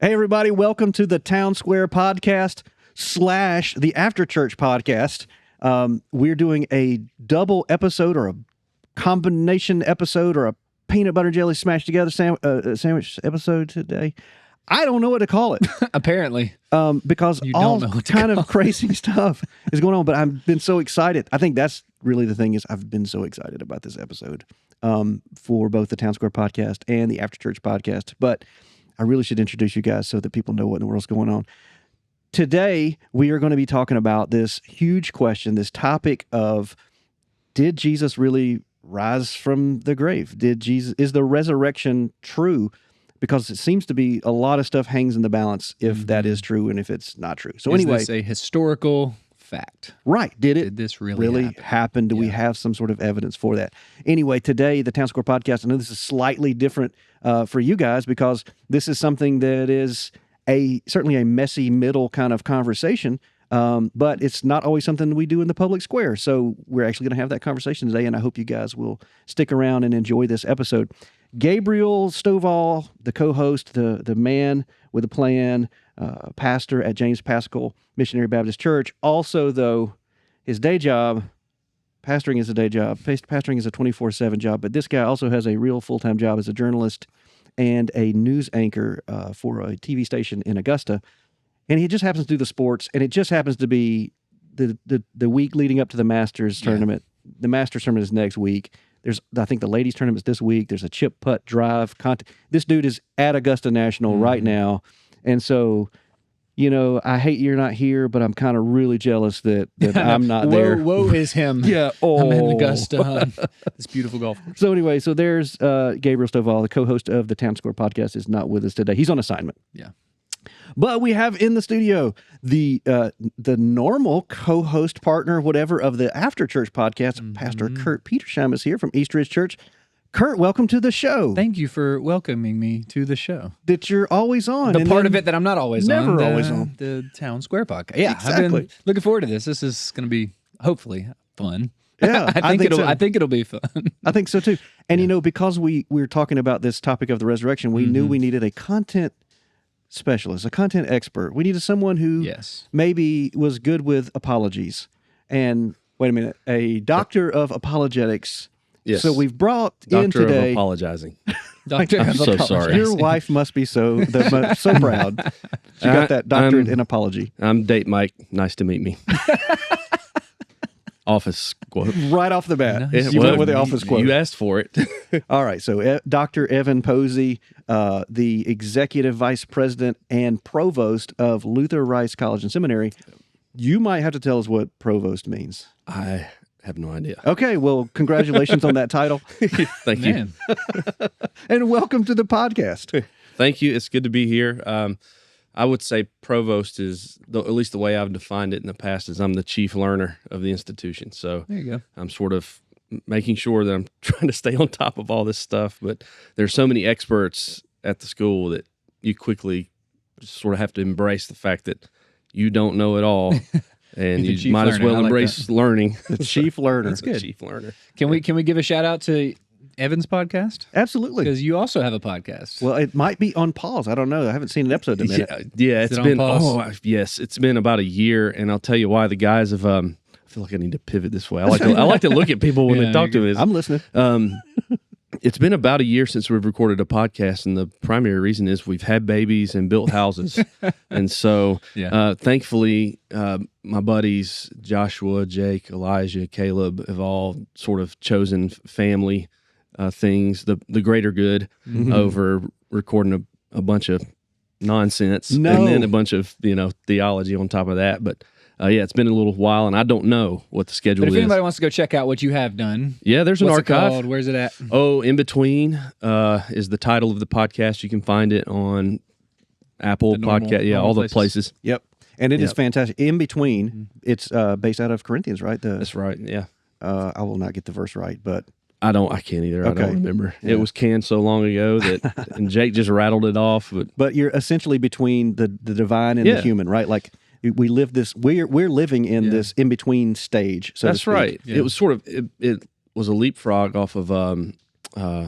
Hey, everybody. Welcome to the Town Square podcast / the After Church podcast. We're doing a double episode or a combination episode or a peanut butter jelly smashed together sandwich episode today. I don't know what to call it. Apparently. Because all kind of crazy stuff is going on, but I've been so excited. I think that's really the thing is I've been so excited about this episode for both the Town Square podcast and the After Church podcast. But I really should introduce you guys so that people know what in the world's going on. Today, we are going to be talking about this huge question, this topic of, did Jesus really rise from the grave? Is the resurrection true? Because it seems to be a lot of stuff hangs in the balance if that is true and if it's not true. So anyway, is this a historical fact? Right. Did this really happen? Do we have some sort of evidence for that? Anyway, today, the Town Square podcast, I know this is slightly different for you guys because this is something that is certainly a messy middle kind of conversation, but it's not always something we do in the public square. So we're actually going to have that conversation today, and I hope you guys will stick around and enjoy this episode. Gabriel Stovall, the co-host, the man with a plan, pastor at James Paschal Missionary Baptist Church. Also, though, his day job, pastoring is a day job. Pastoring is a 24/7 job, but this guy also has a real full-time job as a journalist and a news anchor for a TV station in Augusta. And he just happens to do the sports, and it just happens to be the week leading up to the Masters tournament. The Masters tournament is next week. I think the ladies tournament is this week. There's a chip putt drive contest. This dude is at Augusta National right now. And so, I hate you're not here, but I'm kind of really jealous that I'm not there. Woe is him. Yeah. I'm in Augusta on this beautiful golf course. So anyway, there's Gabriel Stovall, the co-host of the Town Square podcast, is not with us today. He's on assignment. Yeah. But we have in the studio the normal co-host partner, whatever, of the After Church podcast. Pastor Kurt Petersheim is here from Eastridge Church. Kurt, welcome to the show. Thank you for welcoming me to the show. That you're always on. The part of it that I'm not always on. Never always on. The Town Square podcast. Yeah, exactly. I've been looking forward to this. This is going to be, hopefully, fun. Yeah, I think it'll be fun. I think so, too. And, because we were talking about this topic of the resurrection, we knew we needed a content specialist, a content expert. We needed someone who maybe was good with apologies. And wait a minute, a doctor of apologetics. Yes. So we've brought Doctor in today. of apologizing. Doctor I'm so sorry. Your wife must be so proud. She got that doctorate in apology. I'm Date Mike. Nice to meet me. Office quote. Right off the bat. Nice. You went with the office quote. You asked for it. All right. So Dr. Evan Posey, the executive vice president and provost of Luther Rice College and Seminary. You might have to tell us what provost means. I have no idea. Okay. Well, congratulations on that title. Thank you. And welcome to the podcast. Thank you. It's good to be here. I would say provost is, at least the way I've defined it in the past, is I'm the chief learner of the institution. So there you go. I'm sort of making sure that I'm trying to stay on top of all this stuff. But there's so many experts at the school that you quickly sort of have to embrace the fact that you don't know it all. And you might as well embrace learning. The chief learner. That's good. The chief learner. Can we give a shout out to Evan's podcast? Absolutely. Because you also have a podcast. Well, it might be on pause. I don't know. I haven't seen an episode in a minute. Yeah, it's been on pause? Yes, it's been about a year, and I'll tell you why. The guys have. I feel like I need to pivot this way. I like to look at people when they talk to me. I'm listening. It's been about a year since we've recorded a podcast, and the primary reason is we've had babies and built houses. And so, thankfully, my buddies, Joshua, Jake, Elijah, Caleb, have all sort of chosen family things, the greater good, over recording a bunch of nonsense and then a bunch of, theology on top of that. But it's been a little while, and I don't know what the schedule is. But if anybody wants to go check out what you have done, there's an archive. It called? Where's it at? Oh, In Between is the title of the podcast. You can find it on Apple Podcast, all the places. Yep, and it is fantastic. In Between, it's based out of Corinthians, right? That's right. Yeah. I will not get the verse right, but I can't either. Okay. I don't remember. Yeah. It was canned so long ago that, and Jake just rattled it off. But you're essentially between the divine and the human, right? Like we live this. We're living in this in between stage. So that's right. Yeah. It was sort of it was a leapfrog off of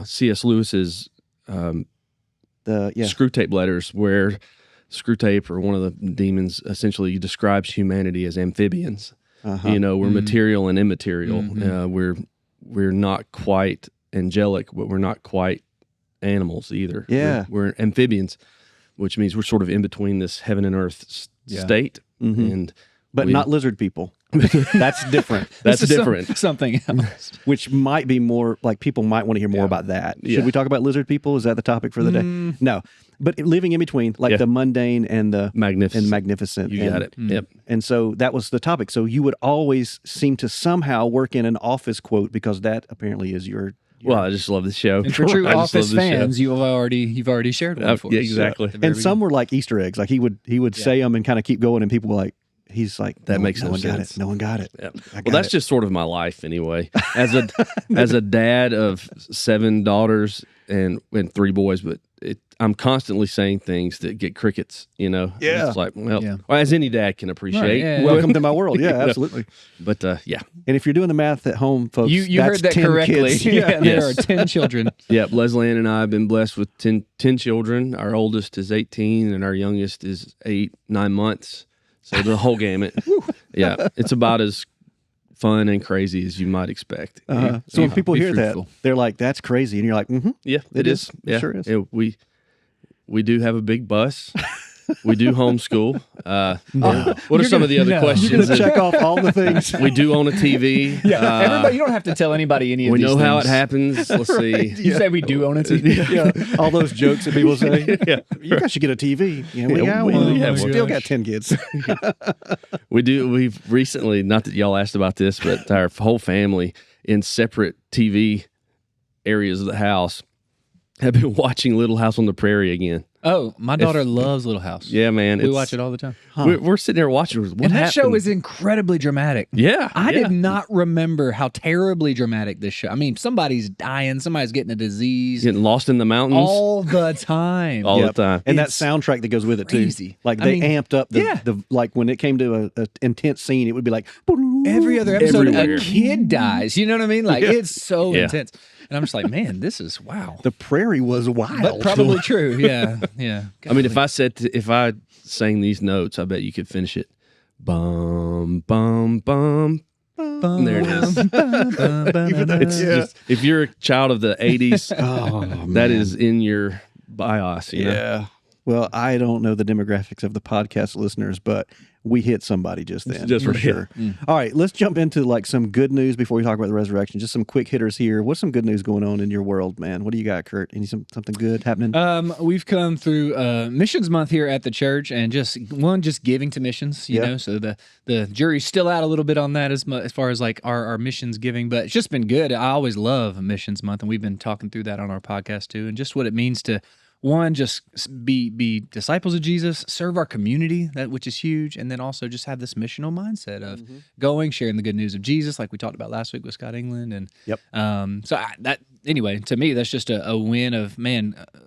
C.S. Lewis's Screw tape letters, where screw tape or one of the demons essentially describes humanity as amphibians. We're material and immaterial. We're not quite angelic, but we're not quite animals either. Yeah. We're amphibians, which means we're sort of in between this heaven and earth state. But not lizard people. That's different. That's different. Something else. Which might be more like people might want to hear more about that. Should we talk about lizard people? Is that the topic for the day? No. But living in between, like the mundane and the magnificent. You got it. Yep. And so that was the topic. So you would always seem to somehow work in an office quote because that apparently is your well, I just love this show. And for true Office fans, you've already shared one for us. Yeah, exactly. And some were like Easter eggs. Like he would say them and kind of keep going, and people were like, he's like, that makes no no one got sense. it. No one got it. Yep. Well, that's just sort of my life anyway. As a dad of 7 daughters and 3 boys, but I'm constantly saying things that get crickets. Yeah. It's like, well, as any dad can appreciate. Right, yeah. Welcome to my world. Yeah, absolutely. But yeah. And if you're doing the math at home, folks, you that's heard that 10 correctly. kids. Yeah, there are 10 children. Yep. Leslie Ann and I have been blessed with 10 children. Our oldest is 18 and our youngest is 9 months. So the whole gamut. Yeah. It's about as fun and crazy as you might expect. So when people hear fruitful. that, they're like, that's crazy. And you're like, Yeah, it is. Yeah. It sure is. Yeah, we do have a big bus. We do homeschool. What are some of the other questions? You're going to check off all the things. We do own a TV. Everybody, you don't have to tell anybody any of We these know how it things. happens. Let's see. You say we do own a TV? Yeah, all those jokes that people say. You guys should get a TV. Yeah, we got one. we have We one. still got 10 kids. We do. We've recently, not that y'all asked about this, but our whole family in separate TV areas of the house have been watching Little House on the Prairie again. Oh, my daughter loves Little House. Yeah, man. We watch it all the time. We're sitting there watching. What And that happened? show is incredibly dramatic. Yeah. I yeah. did not remember how terribly dramatic this show. I mean, somebody's dying, somebody's getting a disease Getting lost in the mountains all the time. all Yep. the time. And that It's soundtrack that goes with it, too. crazy. Like, I they mean, amped up the like, when it came to a intense scene, it would be like, Every other episode, Everywhere. a kid dies. You know what I mean? Like, it's so Yeah. intense. And I'm just like, man, this is wow. the prairie was wild. But probably true. Yeah. Yeah. I mean, if I sang these notes, I bet you could finish it. Bum bum bum. Bum. There it is. It's just, if you're a child of the '80s, that is in your BIOS. You know? Yeah. Well, I don't know the demographics of the podcast listeners, but we hit somebody just then, Just for right. sure. All right, let's jump into like some good news before we talk about the resurrection. Just some quick hitters here. What's some good news going on in your world, man? What do you got, Kurt? Something good happening? We've come through Missions Month here at the church, and just giving to missions. You know, so the jury's still out a little bit on that as far as like our missions giving, but it's just been good. I always love Missions Month, and we've been talking through that on our podcast too, and just what it means to. One, just be disciples of Jesus, serve our community, which is huge, and then also just have this missional mindset of going, sharing the good news of Jesus, like we talked about last week with Scott England, and anyway, to me, that's just a win of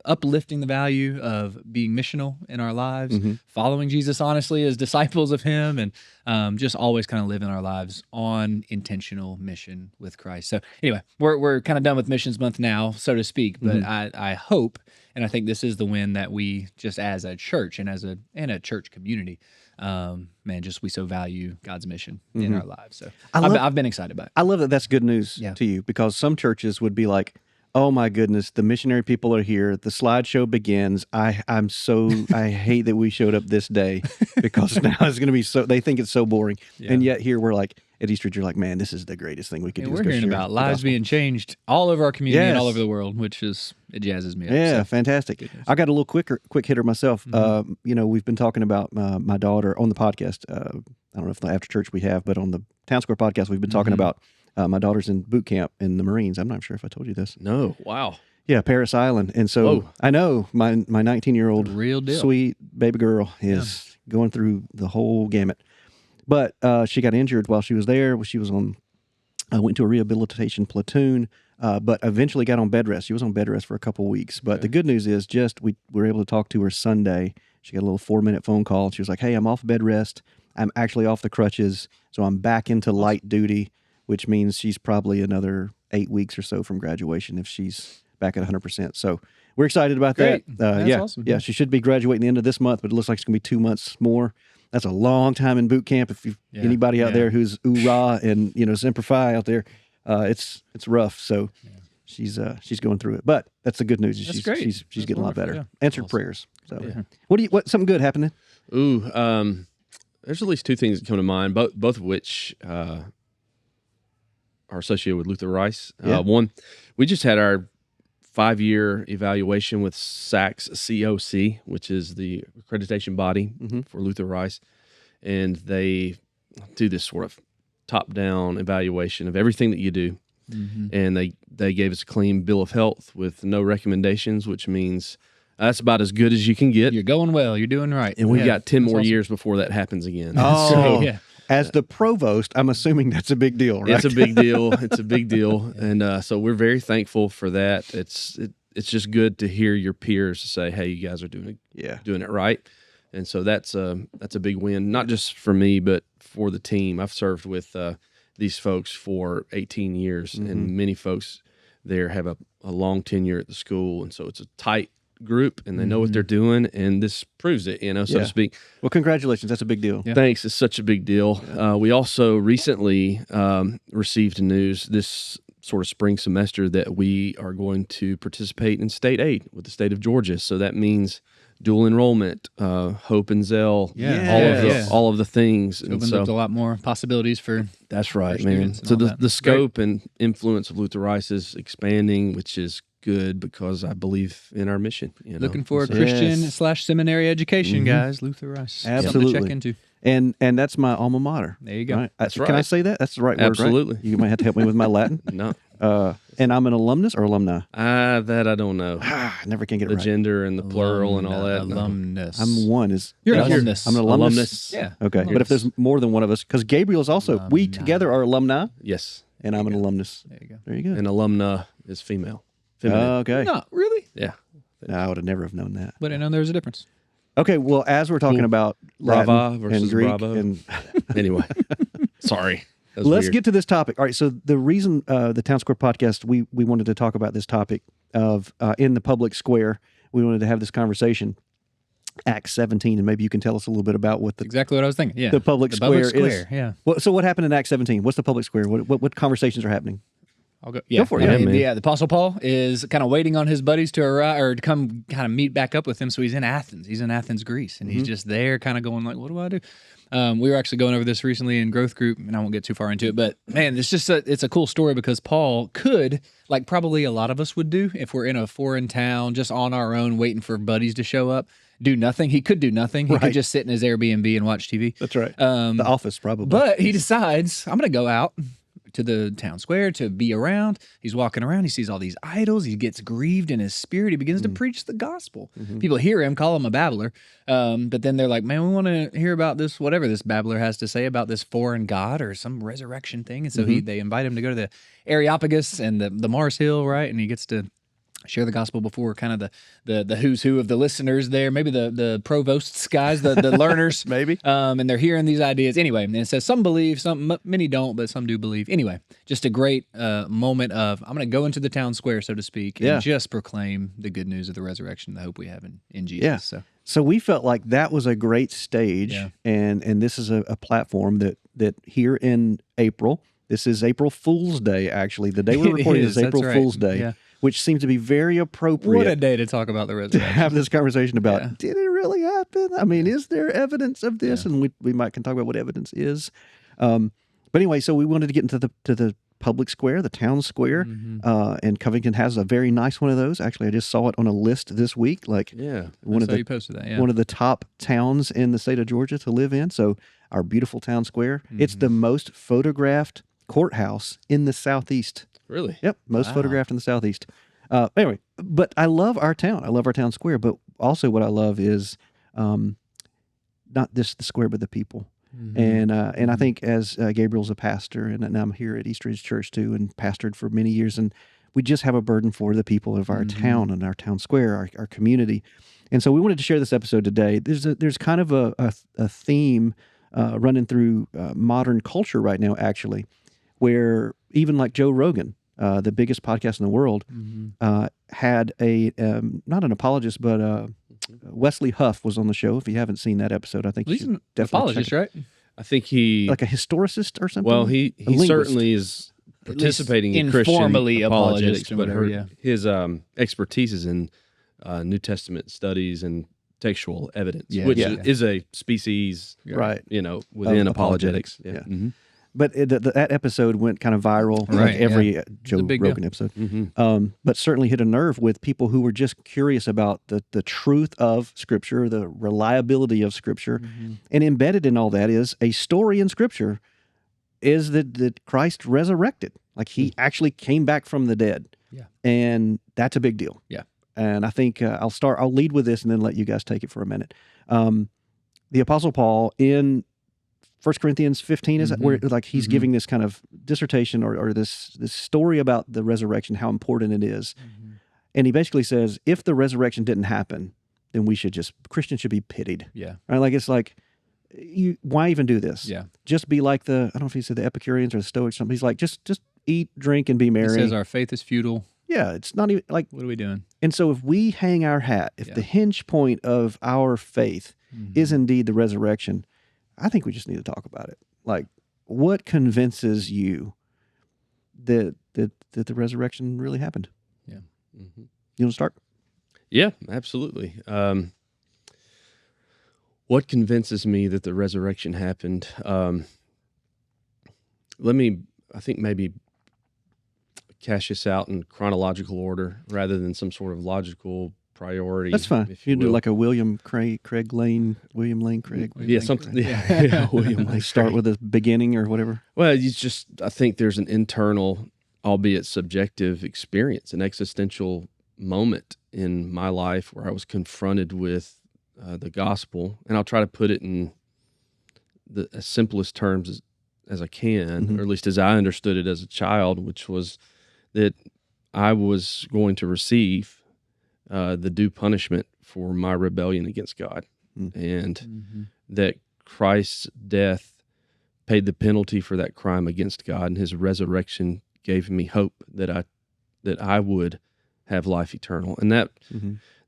uplifting the value of being missional in our lives, following Jesus honestly as disciples of Him, and just always kind of living our lives on intentional mission with Christ. So anyway, we're kind of done with Missions Month now, so to speak, but I hope. And I think this is the win that we just as a church and as a church community, we so value God's mission in our lives. So I've been excited about it. I love that that's good news to you, because some churches would be like, oh my goodness, the missionary people are here. The slideshow begins. I hate that we showed up this day, because now it's going to be they think it's so boring. Yeah. And yet here we're like, at Eastridge, you're like, man, this is the greatest thing we could do. We're hearing about lives being changed all over our community and all over the world, which it jazzes me up. Yeah, fantastic. I got a little quick hitter myself. We've been talking about my daughter on the podcast. I don't know if the after church we have, but on the Town Square podcast, we've been talking about my daughter's in boot camp in the Marines. I'm not sure if I told you this. No. Wow. Yeah, Paris Island. And so I know my 19-year-old real deal sweet baby girl is going through the whole gamut. But she got injured while she was there. She was went to a rehabilitation platoon, but eventually got on bed rest. She was on bed rest for a couple of weeks. But the good news is we were able to talk to her Sunday. She got a little 4-minute phone call. She was like, hey, I'm off bed rest. I'm actually off the crutches. So I'm back into light duty, which means she's probably another 8 weeks or so from graduation if she's back at 100%. So we're excited about Great. that. That's yeah, awesome. yeah. She should be graduating the end of this month, but it looks like it's going to be 2 months more. That's a long time in boot camp. If anybody out there who's oorah and Semper Fi out there, it's rough. So she's going through it, but that's the good news. That's She's great. she's That's getting a lot better. yeah. Answered Awesome. prayers. So what something good happening? Ooh, there's at least two things that come to mind, both of which are associated with Luther Rice. One, we just had our 5-year evaluation with SACS COC, which is the accreditation body for Luther Rice, and they do this sort of top-down evaluation of everything that you do. And they gave us a clean bill of health with no recommendations, which means that's about as good as you can get. You're going well. You're doing right. And we've got 10 more awesome. years before that happens again. Oh, yeah. As the provost, I'm assuming that's a big deal, right? It's a big deal. It's a big deal. And so we're very thankful for that. It's just good to hear your peers say, hey, you guys are doing it right. And so that's a big win, not just for me, but for the team. I've served with these folks for 18 years, and many folks there have a long tenure at the school. And so it's a tight group, and they know what they're doing, and this proves it, so to speak. Well, congratulations. That's a big deal. Yeah. Thanks. It's such a big deal. We also recently received news this sort of spring semester that we are going to participate in state aid with the state of Georgia. So that means dual enrollment, Hope and Zell, all of the things. It opens up a lot more possibilities for that's right, for man. students and So all that. the scope and influence of Luther Rice is expanding, which is good because I believe in our mission. looking for a So- Christian / seminary education, guys. Luther Rice. Something Absolutely. to check into. And that's my alma mater. There you go. Right? That's Can I right. say that? That's the right word, Absolutely. right? You might have to help me with my Latin. No, And I'm an alumnus or alumni? that I don't know. I never can get The it right. gender and the plural and all that. No. Alumnus. I'm one. You're an Yes. alumnus. I'm an alumnus. Yeah. Okay. But if there's more than one of us, because Gabriel is also, we together are alumni, Yes, and I'm an alumnus. There you go. There you go. and alumna is female. Feminine. Okay. Not really, Yeah. No, I would have never have known that. but I know there's a difference. Okay. Well, as we're talking Cool. about Brava Latin versus and Greek, Bravo. and Anyway, sorry. That was let's weird. get to this topic. All right. So the reason the Town Square podcast, we wanted to talk about this topic of in the public square. We wanted to have this conversation. Acts 17, and maybe you can tell us a little bit about what the Exactly what I was thinking. Yeah. the public square is. Yeah. So what happened in Acts 17? What's the public square? What conversations are happening? I'll go. Yeah, for it. I Yeah, mean, man. the Apostle Paul is kind of waiting on his buddies to arrive or to come kind of meet back up with him. So he's in Athens. He's in Athens, Greece, and he's just there kind of going like, what do I do? We were actually going over this recently in growth group, and I won't get too far into it, but man, it's a cool story because Paul could, like probably a lot of us would do if we're in a foreign town, just on our own, waiting for buddies to show up, do nothing. He could do nothing. He Right. could just sit in his Airbnb and watch TV. That's right. The office, probably. But he decides, I'm going to go out to the town square to be around. He's walking around. He sees all these idols. He gets grieved in his spirit. He begins to preach the gospel. People hear him, call him a babbler. But then they're like, man, we want to hear about this, whatever this babbler has to say about this foreign god or some resurrection thing. And so they invite him to go to the Areopagus and the Mars Hill, right? And he gets to share the gospel before kind of the who's who of the listeners there, maybe the provosts guys, the learners, Maybe. and they're hearing these ideas anyway. And it says some believe, many don't, but some do believe. Anyway, just a great moment of I'm going to go into the town square, so to speak, and just proclaim the good news of the resurrection, the hope we have in Jesus. Yeah. So we felt like that was a great stage, and this is a platform that here in April, this is April Fool's Day, actually. The day we're It recording is, is April that's right. Fool's Day, Yeah. which seems to be very appropriate. What a day to talk about the to resurrection. have this conversation about, Yeah. did it really happen? I mean, is there evidence of this? And we might can talk about what evidence is. But anyway, so we wanted to get into the public square, the town square, and Covington has a very nice one of those. Actually, I just saw it on a list this week. Like Yeah. one I of saw the you posted that. Yeah. one of the top towns in the state of Georgia to live in. So our beautiful town square. It's the most photographed courthouse in the Southeast. Really? Yep, most photographed in the Southeast. Anyway, but I love our town. I love our town square. But also, what I love is not just the square, but the people. And I think as Gabriel's a pastor, and I'm here at Eastridge Church too, and pastored for many years, and we just have a burden for the people of our town and our town square, our community. And so we wanted to share this episode today. There's kind of a theme running through modern culture right now, actually, where even like Joe Rogan, the biggest podcast in the world, had a not an apologist, but Wesley Huff was on the show. If you haven't seen that episode, I think He's you should an definitely apologist, check it. right? I think he, Like a historicist or something. well, he A linguist. certainly is participating in Christian informally apologetics, apologist or but whatever, his expertise is in New Testament studies and textual evidence, which is a species, right? Within apologetics. Yeah. Mm-hmm. But that episode went kind of viral, Right, like every Joe big Rogan deal. episode. Mm-hmm. But certainly hit a nerve with people who were just curious about the truth of Scripture, the reliability of Scripture, and embedded in all that is a story in Scripture is that Christ resurrected, like he actually came back from the dead, and that's a big deal. Yeah. And I think I'll lead with this and then let you guys take it for a minute. The Apostle Paul in 1 Corinthians 15 is where like he's giving this kind of dissertation or this story about the resurrection, how important it is. And he basically says, if the resurrection didn't happen, then Christians should be pitied. Yeah. Right? Like it's like, why even do this? Yeah. Just be like I don't know if he said the Epicureans or the Stoics or something. He's like, just eat, drink, and be merry. He says our faith is futile. Yeah, it's not even like. What are we doing? And so if we hang our hat, if the hinge point of our faith is indeed the resurrection, I think we just need to talk about it. Like, what convinces you that the resurrection really happened? Yeah. You want to start? Yeah, absolutely. What convinces me that the resurrection happened? Let me, I think, maybe cash this out in chronological order rather than some sort of logical priority. That's fine. If You do will. like a William Lane Craig. Yeah, something. Yeah, William Lane. Start with the beginning or whatever. Well, I think there's an internal, albeit subjective, experience, an existential moment in my life where I was confronted with the gospel, and I'll try to put it in the simplest terms as I can, or at least as I understood it as a child, which was that I was going to receive the due punishment for my rebellion against God, and that Christ's death paid the penalty for that crime against God, and his resurrection gave me hope that I would have life eternal. And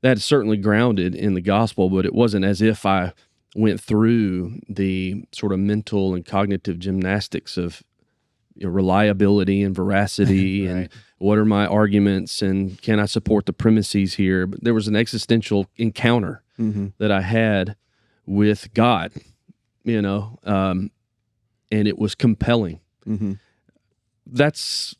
that's certainly grounded in the gospel, but it wasn't as if I went through the sort of mental and cognitive gymnastics of reliability and veracity and what are my arguments and can I support the premises here. But there was an existential encounter that I had with God, and it was compelling. That's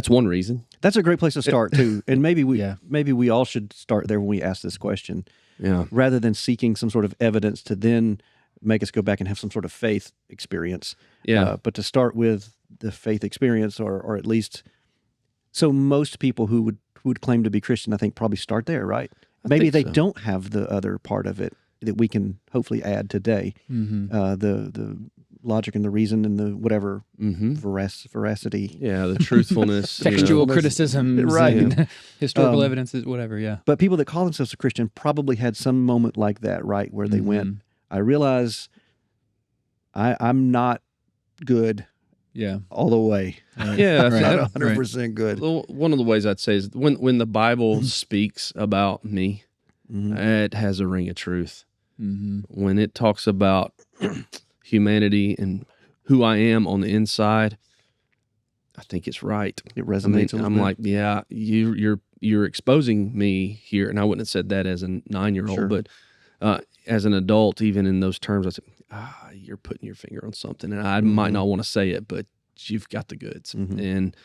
one reason. That's a great place to start too. And maybe we all should start there when we ask this question. Yeah. Rather than seeking some sort of evidence to then make us go back and have some sort of faith experience. Yeah. But to start with the faith experience, or at least, so most people who would claim to be Christian, I think, probably start there, right? Maybe they don't have the other part of it that we can hopefully add today. The logic and the reason and the whatever veracity. Yeah, the truthfulness. Textual criticism, Right. and historical evidence, whatever, yeah. But people that call themselves a Christian probably had some moment like that, right? Where they went, I realize I'm not good all the way. Yeah, I'm not 100% good. Well, one of the ways I'd say is when the Bible speaks about me, it has a ring of truth. When it talks about humanity and who I am on the inside, I think it's right. It resonates. I'm like, yeah, you're exposing me here, and I wouldn't have said that as a 9-year-old, but as an adult, even in those terms, I said, you're putting your finger on something, and I might not want to say it, but you've got the goods, and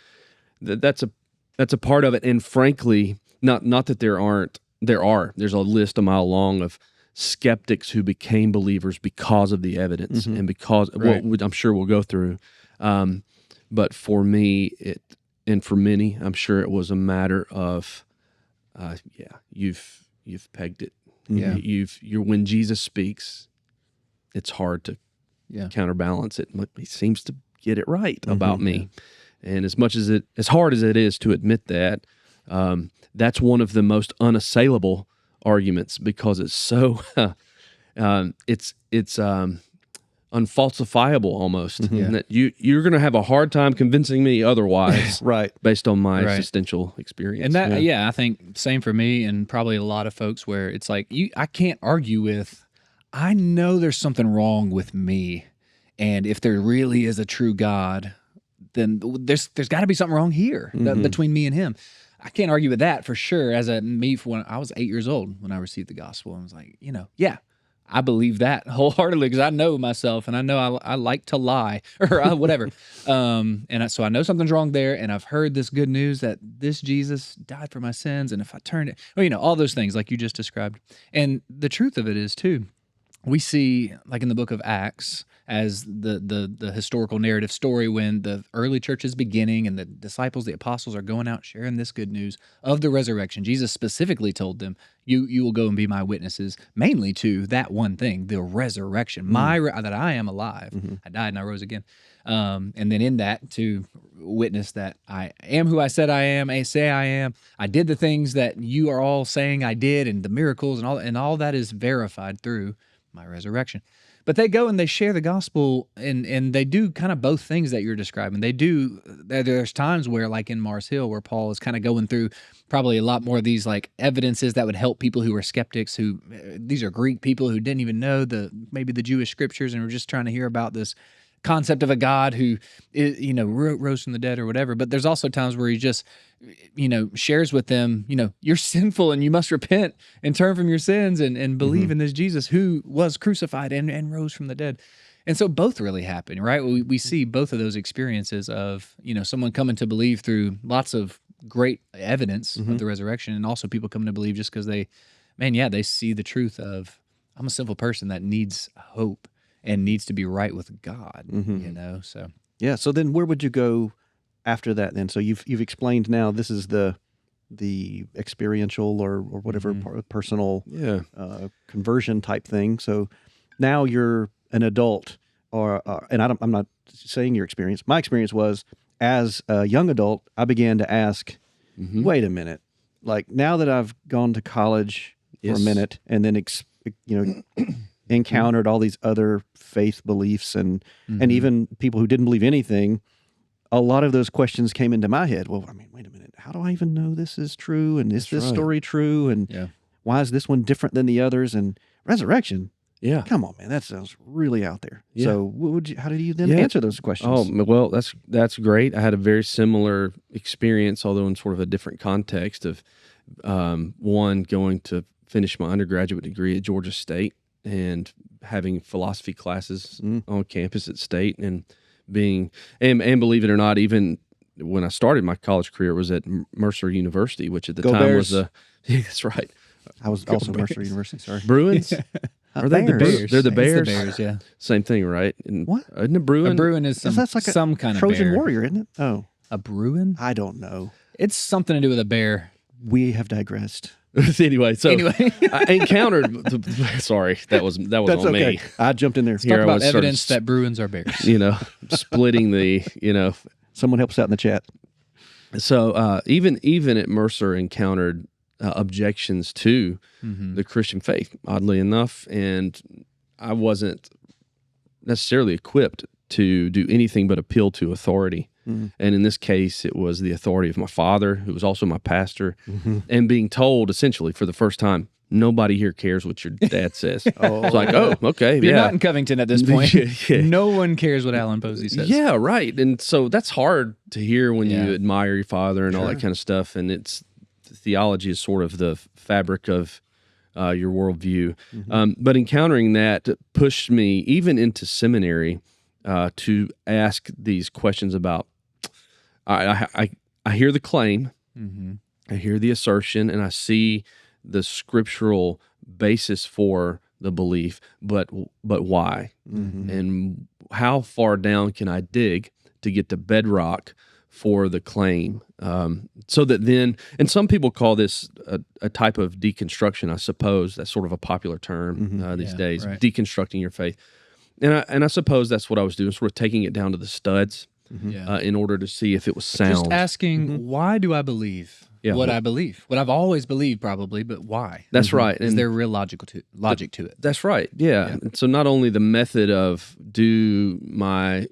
that's a part of it. And frankly, not that there's a list a mile long of skeptics who became believers because of the evidence and because what I'm sure we'll go through. But for me, and for many, I'm sure it was a matter of, you've pegged it. Yeah, you're when Jesus speaks, it's hard to counterbalance it. He seems to get it right about me, and as hard as it is to admit that, that's one of the most unassailable arguments because it's so it's unfalsifiable almost, and that you're going to have a hard time convincing me otherwise, Right. based on my existential experience. And that, I think same for me and probably a lot of folks where it's like, I can't argue with, I know there's something wrong with me. And if there really is a true God, then there's got to be something wrong here between me and him. I can't argue with that for sure. When I was 8 years old when I received the gospel, I was like, I believe that wholeheartedly because I know myself and I know I like to lie or whatever. So I know something's wrong there, and I've heard this good news that this Jesus died for my sins, and if I turn it, all those things like you just described. And the truth of it is too, we see like in the book of Acts as the historical narrative story when the early church is beginning and the disciples, the apostles are going out sharing this good news of the resurrection. Jesus specifically told them, you will go and be my witnesses, mainly to that one thing, the resurrection, that I am alive. I died and I rose again. And then in that to witness that I am who I said I am, I say I am. I did the things that you are all saying I did, and the miracles and all that is verified through my resurrection. But they go and they share the gospel, and they do kind of both things that you're describing. There's times where, like in Mars Hill, where Paul is kind of going through probably a lot more of these like evidences that would help people who are skeptics, these are Greek people who didn't even know maybe the Jewish scriptures and were just trying to hear about this concept of a God who, rose from the dead or whatever. But there's also times where he just, shares with them, you're sinful and you must repent and turn from your sins and believe in this Jesus who was crucified and rose from the dead. And so both really happen, right? We see both of those experiences of, someone coming to believe through lots of great evidence of the resurrection, and also people coming to believe just because they see the truth of, I'm a sinful person that needs hope and needs to be right with God, so. Yeah, so then where would you go after that then? So you've explained now this is the experiential or whatever personal conversion type thing. So now you're an adult, and I'm not saying your experience. My experience was as a young adult, I began to ask, wait a minute, like now that I've gone to college for a minute and then encountered all these other faith beliefs and even people who didn't believe anything, a lot of those questions came into my head. Well, wait a minute. How do I even know this is true? And is this story true? And why is this one different than the others? And resurrection? Yeah. Come on, man. That sounds really out there. Yeah. So how did you then answer those questions? Oh, well, that's great. I had a very similar experience, although in sort of a different context of one, going to finish my undergraduate degree at Georgia State and having philosophy classes on campus at State, and being, and believe it or not, even when I started my college career, was at Mercer University, which at the time Bears. was that's right. I was also Mercer University. Sorry, Bruins. Are they the Bears? They're the Bears. It's the Bears, yeah. Same thing, right? And what? Isn't a Bruin? A Bruin is that's like some kind of Trojan bear. warrior, isn't it? Oh, a Bruin? I don't know. It's something to do with a bear. We have digressed. Anyway, I encountered. Sorry, that was That's on okay. me. I jumped in there. Talk about evidence that Bruins are bears. Splitting the. Someone helps out in the chat. So even at Mercer, encountered objections to the Christian faith, oddly enough, and I wasn't necessarily equipped to do anything but appeal to authority. And in this case, it was the authority of my father, who was also my pastor, and being told essentially for the first time, nobody here cares what your dad says. It's like, oh, okay. You're not in Covington at this point. Yeah. No one cares what Alan Posey says. Yeah, right. And so that's hard to hear when you admire your father and all that kind of stuff. And theology is sort of the fabric of your worldview. But encountering that pushed me even into seminary to ask these questions about, I hear the claim, I hear the assertion, and I see the scriptural basis for the belief, but why? And how far down can I dig to get to bedrock for the claim? So that then, and some people call this a type of deconstruction, I suppose. That's sort of a popular term these days, right. Deconstructing your faith. And I suppose that's what I was doing, sort of taking it down to the studs in order to see if it was sound. Just asking, why do I believe? what I believe, what I've always believed, probably, but why? That's right. Is there real logic to it? That's right. Yeah. So not only the method of do my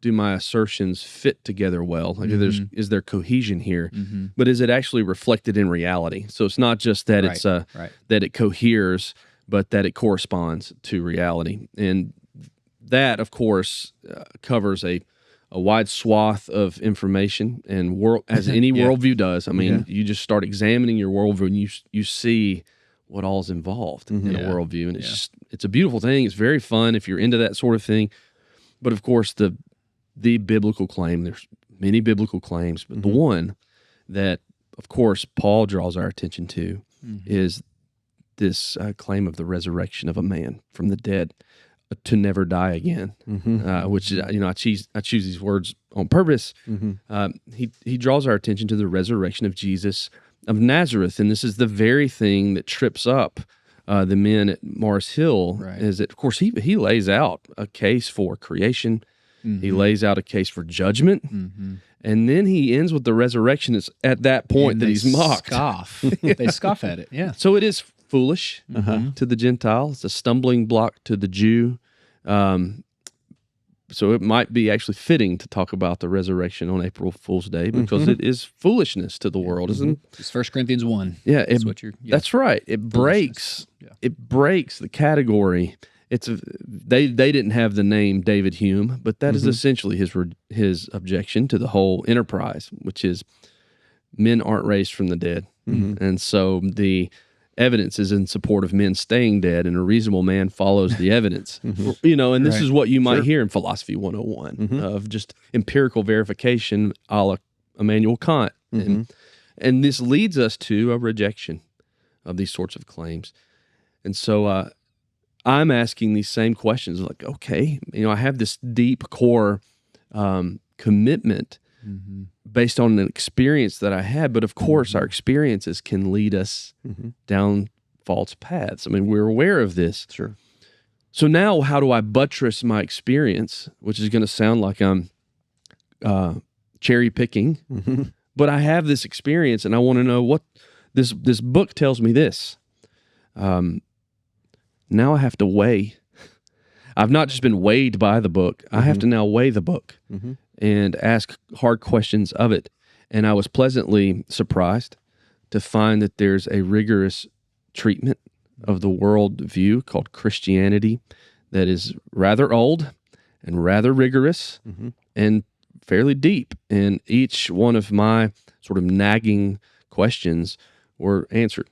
assertions fit together well? Like is there cohesion here? But is it actually reflected in reality? So it's not just that that it coheres, but that it corresponds to reality. And that, of course, covers a wide swath of information and as any worldview does. I mean, you just start examining your worldview and you see what all's involved in a worldview. And it's a beautiful thing. It's very fun if you're into that sort of thing. But of course, the biblical claim, there's many biblical claims, but the one that, of course, Paul draws our attention to is this claim of the resurrection of a man from the dead to never die again, which, I choose these words on purpose. He draws our attention to the resurrection of Jesus of Nazareth, and this is the very thing that trips up the men at Mars Hill, is that, of course, he lays out a case for creation, he lays out a case for judgment, and then he ends with the resurrection. It's at that point that he's mocked. They scoff at it, So it is foolish to the Gentile. It's a stumbling block to the Jew. So it might be actually fitting to talk about the resurrection on April Fool's Day because it is foolishness to the world, isn't it? It's 1 Corinthians 1. Yeah, that's right. It breaks. It breaks the category. They didn't have the name David Hume, but that is essentially his objection to the whole enterprise, which is men aren't raised from the dead, and so the evidence is in support of men staying dead, and a reasonable man follows the evidence. And this is what you might hear in Philosophy 101 of just empirical verification a la Immanuel Kant. And this leads us to a rejection of these sorts of claims. And so I'm asking these same questions, like, okay, I have this deep core commitment based on an experience that I had, but of course our experiences can lead us down false paths. I mean, we're aware of this. Sure. So now how do I buttress my experience, which is going to sound like I'm cherry picking, but I have this experience and I want to know what this book tells me this. Now I have to weigh. I've not just been weighed by the book. I have to now weigh the book and ask hard questions of it. And I was pleasantly surprised to find that there's a rigorous treatment of the world view called Christianity that is rather old and rather rigorous and fairly deep. And each one of my sort of nagging questions were answered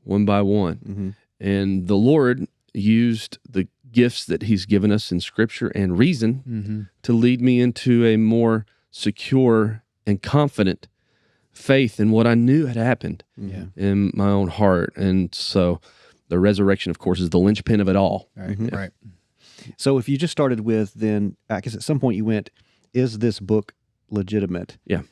one by one. And the Lord used the gifts that he's given us in Scripture and reason to lead me into a more secure and confident faith in what I knew had happened in my own heart. And so the resurrection, of course, is the linchpin of it all. Right. So if you just started with, then I guess at some point you went, is this book legitimate? Yeah.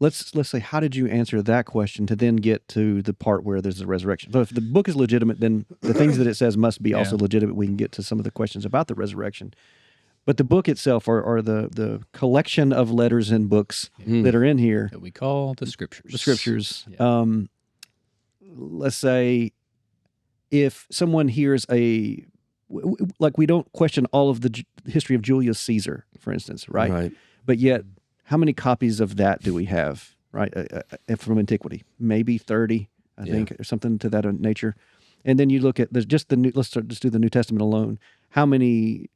Let's say, how did you answer that question to then get to the part where there's a resurrection? So if the book is legitimate, then the things that it says must be also legitimate. We can get to some of the questions about the resurrection. But the book itself, or the collection of letters and books that are in here, that we call the Scriptures. The Scriptures. Yeah. Let's say if someone hears like we don't question all of the history of Julius Caesar, for instance, right? Right. But yet, how many copies of that do we have, right, from antiquity? Maybe 30, I think, or something to that nature. And then you look at just the new. Let's just do the New Testament alone. How many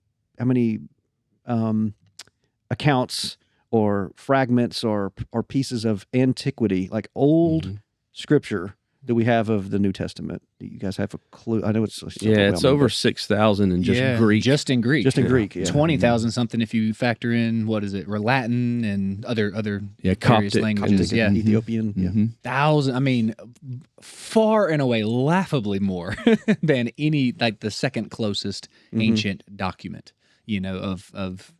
accounts or fragments or pieces of antiquity, like old Scripture, do we have of the New Testament? Do you guys have a clue? I know it's it's over 6,000 in just Greek. Just in Greek. Just in Greek, yeah. 20,000 something if you factor in, what is it, Latin and other various Coptic, languages. Ethiopian. Thousand, I mean, far and away, laughably more than any, like the second closest ancient document, of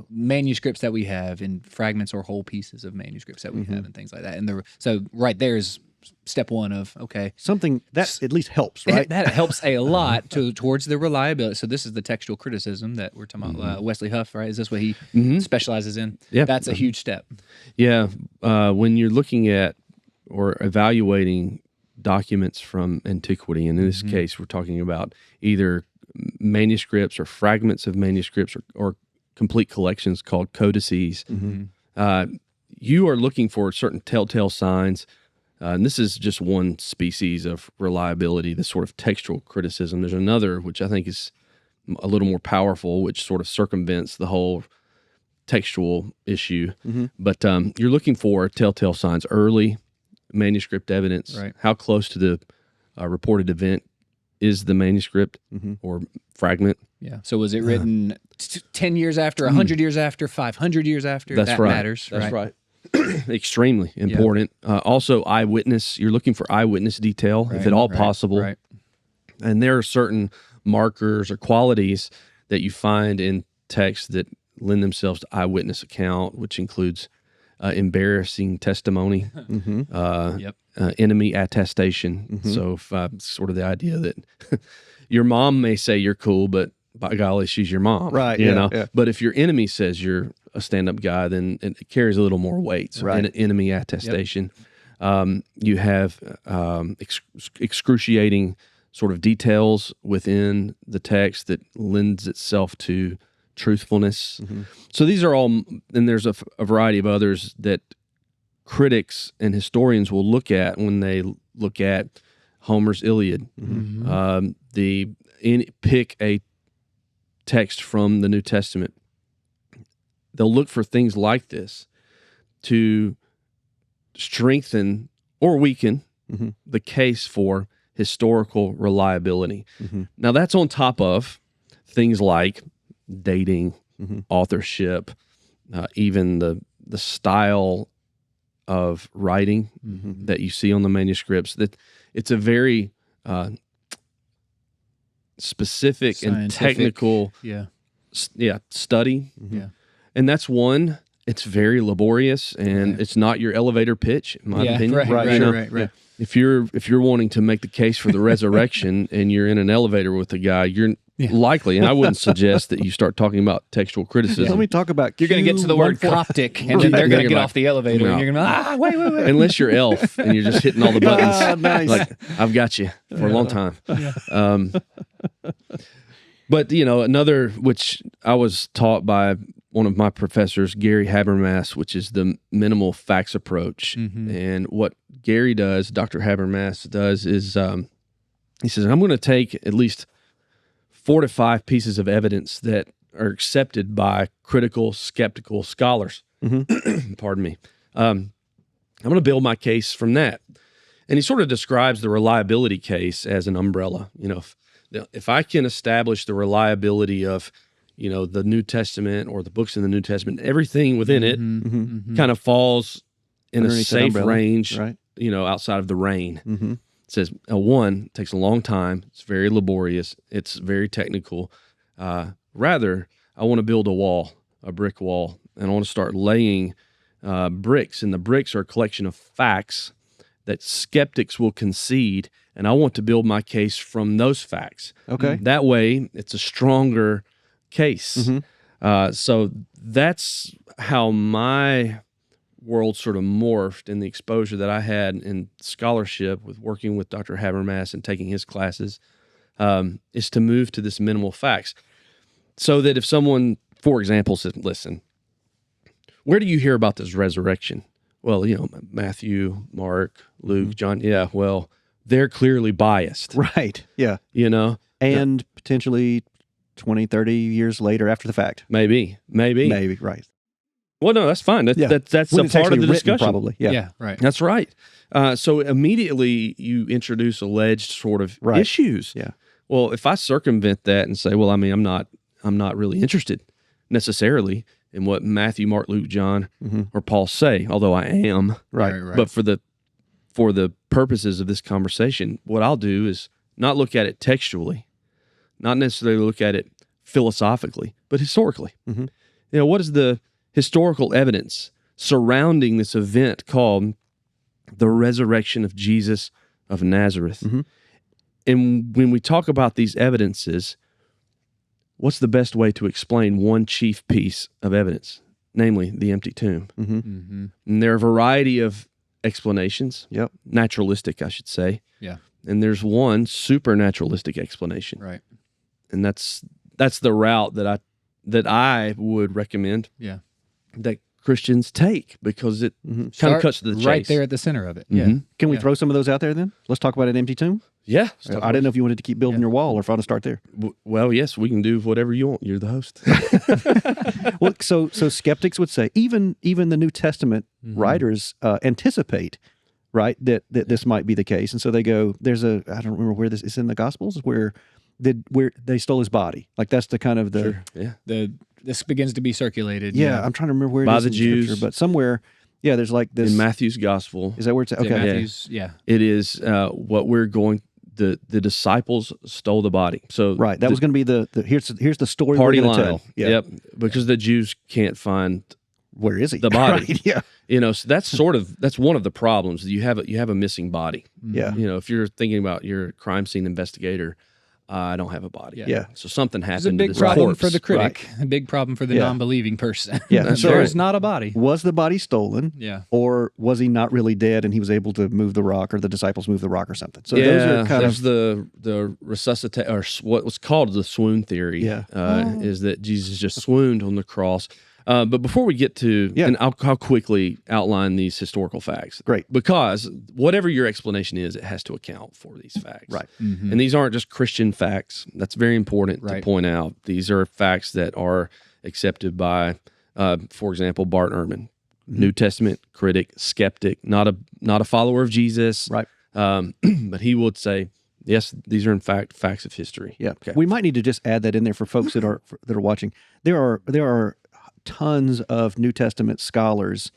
manuscripts that we have and fragments or whole pieces of manuscripts that we have and things like that. And so right there is step one of, okay. Something that at least helps, right? That helps a lot towards the reliability. So this is the textual criticism that we're talking about. Wesley Huff, right? Is this what he specializes in? Yeah. That's a huge step. Yeah. When you're looking at or evaluating documents from antiquity, and in this case, we're talking about either manuscripts or fragments of manuscripts or complete collections called codices. You are looking for certain telltale signs, and this is just one species of reliability, this sort of textual criticism. There's another, which I think is a little more powerful, which sort of circumvents the whole textual issue. But you're looking for telltale signs, early manuscript evidence, right. How close to the reported event is the manuscript or fragment. Yeah. So was it written 10 years after, 100 years after, 500 years after? That's that right. matters. That's right. Extremely important. Also, eyewitness. You're looking for eyewitness detail, if at all possible. Right. And there are certain markers or qualities that you find in texts that lend themselves to eyewitness account, which includes embarrassing testimony, enemy attestation. So, if, sort of the idea that your mom may say you're cool, but by golly, she's your mom, right? You know. Yeah. But if your enemy says you're a stand-up guy, then it carries a little more weight. So, right. Enemy attestation. You have excruciating sort of details within the text that lends itself to truthfulness. So these are all, and there's a variety of others that critics and historians will look at when they look at Homer's Iliad. Pick a text from the New Testament. They'll look for things like this to strengthen or weaken the case for historical reliability. Now, that's on top of things like dating, authorship, even the style of writing that you see on the manuscripts. That it's a very specific Scientific, and technical study. And that's one. It's very laborious, and it's not your elevator pitch, in my opinion. Right. If you're wanting to make the case for the resurrection and you're in an elevator with a guy, you're likely, and I wouldn't suggest that you start talking about textual criticism. Let me talk about. You're going to get to the word Coptic, and then they're going to get off the elevator, and you're going to wait. Unless you're Elf and you're just hitting all the buttons. Nice. Like, I've got you for a long time. But, another, which I was taught by one of my professors, Gary Habermas, which is the minimal facts approach. And what Gary does, Dr. Habermas does, is he says, I'm going to take at least 4 to 5 pieces of evidence that are accepted by critical, skeptical scholars. Pardon me. I'm going to build my case from that. And he sort of describes the reliability case as an umbrella. If I can establish the reliability of the New Testament or the books in the New Testament, everything within it kind of falls in underneath a safe range, right? Outside of the rain. It says, one, takes a long time. It's very laborious. It's very technical. Rather, I want to build a brick wall, and I want to start laying bricks, and the bricks are a collection of facts that skeptics will concede, and I want to build my case from those facts. Okay. That way, it's a stronger case. So that's how my world sort of morphed in the exposure that I had in scholarship with working with Dr. Habermas and taking his classes, is to move to this minimal facts. So that if someone, for example, says, listen, where do you hear about this resurrection? Well, Matthew, Mark, Luke, John. Yeah, well, they're clearly biased. Right. Yeah. And potentially 20, 30 years later after the fact. Maybe. Right. Well, no, that's fine. That's when a part of the discussion. Probably. Yeah, right. That's right. So immediately you introduce alleged sort of issues. Yeah. Well, if I circumvent that and say, well, I mean, I'm not really interested necessarily in what Matthew, Mark, Luke, John, or Paul say, although I am. Right. But for the purposes of this conversation, what I'll do is not look at it textually, not necessarily look at it philosophically, but historically. What is the historical evidence surrounding this event called the resurrection of Jesus of Nazareth. Mm-hmm. And when we talk about these evidences, what's the best way to explain one chief piece of evidence, namely the empty tomb? Mm-hmm. Mm-hmm. And there are a variety of explanations, Yep. naturalistic, I should say. Yeah. And there's one supernaturalistic explanation, Right. and that's the route that I would recommend. Yeah. That Christians take, because it kind of cuts to the chase. Right there at the center of it. Mhm. Yeah. Can we Yeah. throw some of those out there then? Let's talk about an empty tomb. Yeah. I didn't know if you wanted to keep building your wall or if I want to start there. Well, yes, we can do whatever you want. You're the host. Well, so skeptics would say even the New Testament writers anticipate, right, that this might be the case, and so they go, I don't remember where this is in the Gospels where they stole his body. Like that's the kind of the Sure. Yeah. This begins to be I'm I'm trying to remember where it By is the in Jews. Scripture, but somewhere, there's like this. In Matthew's gospel, Is that where it's at? Okay, Matthew's, yeah. it is what we're going. The disciples stole the body. So right. That was going to be the here's the story party we're line. going to tell. Yeah. Yep. Because the Jews can't find Where is he? the body. Right, yeah. So that's that's one of the problems. You have a missing body. Yeah. If you're thinking about your crime scene investigator, I don't have a body. Yeah. So something happened. It's a big to this problem corpse. for the critic, a big problem for the Yeah. non-believing person. Yeah, that's There's right. not a body. Was the body stolen? Yeah. Or was he not really dead and he was able to move the rock, or the disciples move the rock or something? So Yeah, those are kind there's of the resuscitate, or what was called the swoon theory. Yeah. Is that Jesus just swooned on the cross. But before we get to, and I'll quickly outline these historical facts. Great. Because whatever your explanation is, it has to account for these facts. Right. Mm-hmm. And these aren't just Christian facts. That's very important to Right. point out. These are facts that are accepted by, for example, Bart Ehrman, New Testament critic, skeptic, not a follower of Jesus. Right. But he would say, yes, these are in fact facts of history. Yeah. Okay. We might need to just add that in there for folks that are watching. There are tons of New Testament scholars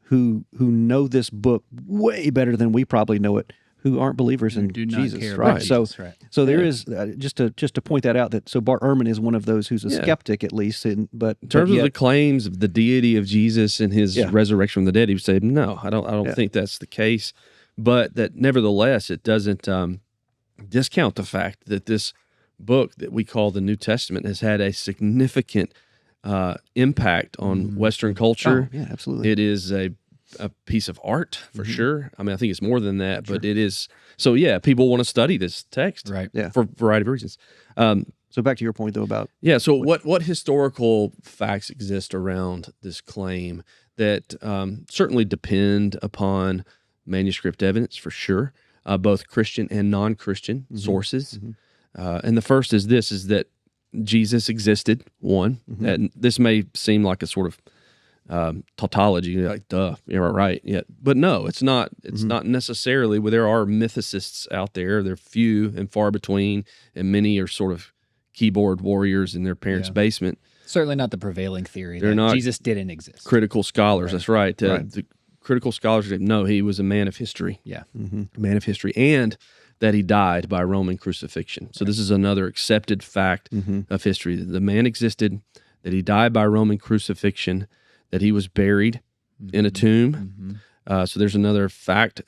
who know this book way better than we probably know it, who aren't believers in do not Jesus. care Right. about Jesus, right. So there is just to point that out, that so Bart Ehrman is one of those who's a Yeah. skeptic, at least, but In terms of the claims of the deity of Jesus and his Yeah. resurrection from the dead, he would say, no, I don't Yeah. think that's the case. But that nevertheless, it doesn't discount the fact that this book that we call the New Testament has had a significant impact on Western culture. Oh, yeah, absolutely. It is a piece of art for sure. I mean, I think it's more than that, but it is. So yeah, people want to study this text, Right. Yeah. for a variety of reasons. So back to your point though about Yeah. So what historical facts exist around this claim that certainly depend upon manuscript evidence for sure, both Christian and non-Christian sources. And the first is that Jesus existed. One, and this may seem like a sort of tautology, you're like, duh, you're right. Yeah, but no, it's not. It's not necessarily. Well, there are mythicists out there. They're few and far between, and many are sort of keyboard warriors in their parents' basement. Certainly not the prevailing theory They're that not Jesus didn't exist. Critical scholars. That's right. Right. The critical scholars say, no, he was a man of history. Yeah. A man of history, and that he died by Roman crucifixion. So this is another accepted fact of history. That the man existed, that he died by Roman crucifixion, that he was buried in a tomb. So there's another fact.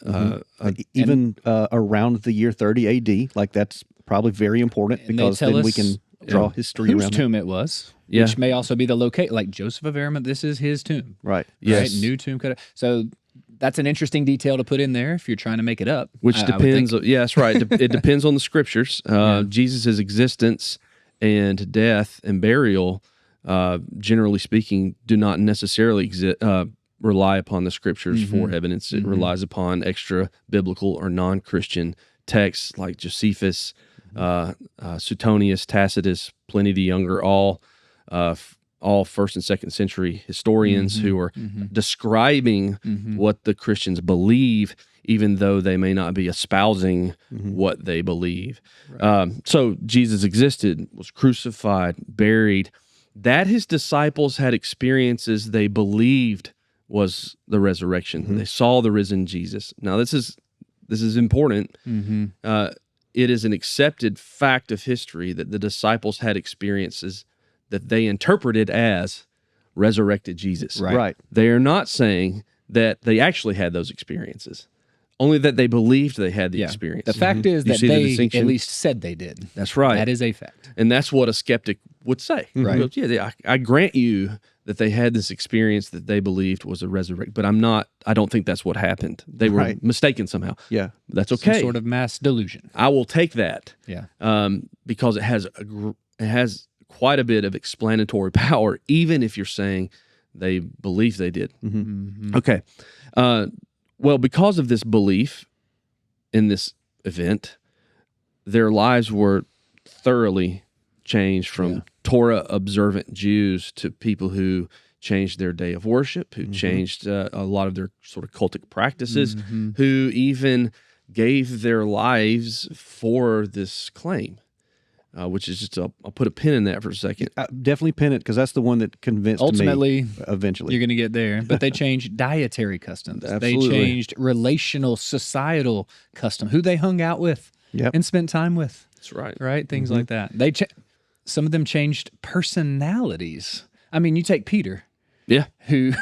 even around the year 30 AD, like that's probably very important And they because tell then we us, can draw history Whose around tomb it was, Yeah. which may also be the locate. Like Joseph of Arimathea, this is his tomb. that. Right. Yes. Right? New tomb. So that's an interesting detail to put in there if you're trying to make it up. Which I would depends. think. Yeah, that's right. It depends on the scriptures. Jesus' existence and death and burial, generally speaking, do not necessarily rely upon the scriptures for evidence. It relies upon extra biblical or non-Christian texts like Josephus, Suetonius, Tacitus, Pliny the Younger, all first and second century historians who are describing what the Christians believe, even though they may not be espousing what they believe. So Jesus existed, was crucified, buried. That his disciples had experiences they believed was the resurrection. They saw the risen Jesus. Now this is important. It is an accepted fact of history that the disciples had experiences that they interpreted as resurrected Jesus. Right. They are not saying that they actually had those experiences. only that they believed they had the Yeah. experience. The fact is You that see the they distinction? at least said they did. That's right. That is a fact. And that's what a skeptic would say. Right. He goes, yeah, I grant you that they had this experience that they believed was a resurrection, but I don't think that's what happened. They were mistaken somehow. Yeah. That's okay. Some sort of mass delusion. I will take that. Yeah. Because it has quite a bit of explanatory power, even if you're saying they believe they did. Okay. Well, because of this belief in this event, their lives were thoroughly changed from Torah observant Jews to people who changed their day of worship, who changed a lot of their sort of cultic practices, who even gave their lives for this claim. Which is just, I'll put a pin in that for a second. Definitely pin it, because that's the one that convinced Ultimately, me. Eventually, you're going to get there. But they changed dietary customs. Absolutely. They changed relational, societal custom, who they hung out with and spent time with. That's right. Right? Things like that. Some of them changed personalities. I mean, you take Peter. Yeah. Who...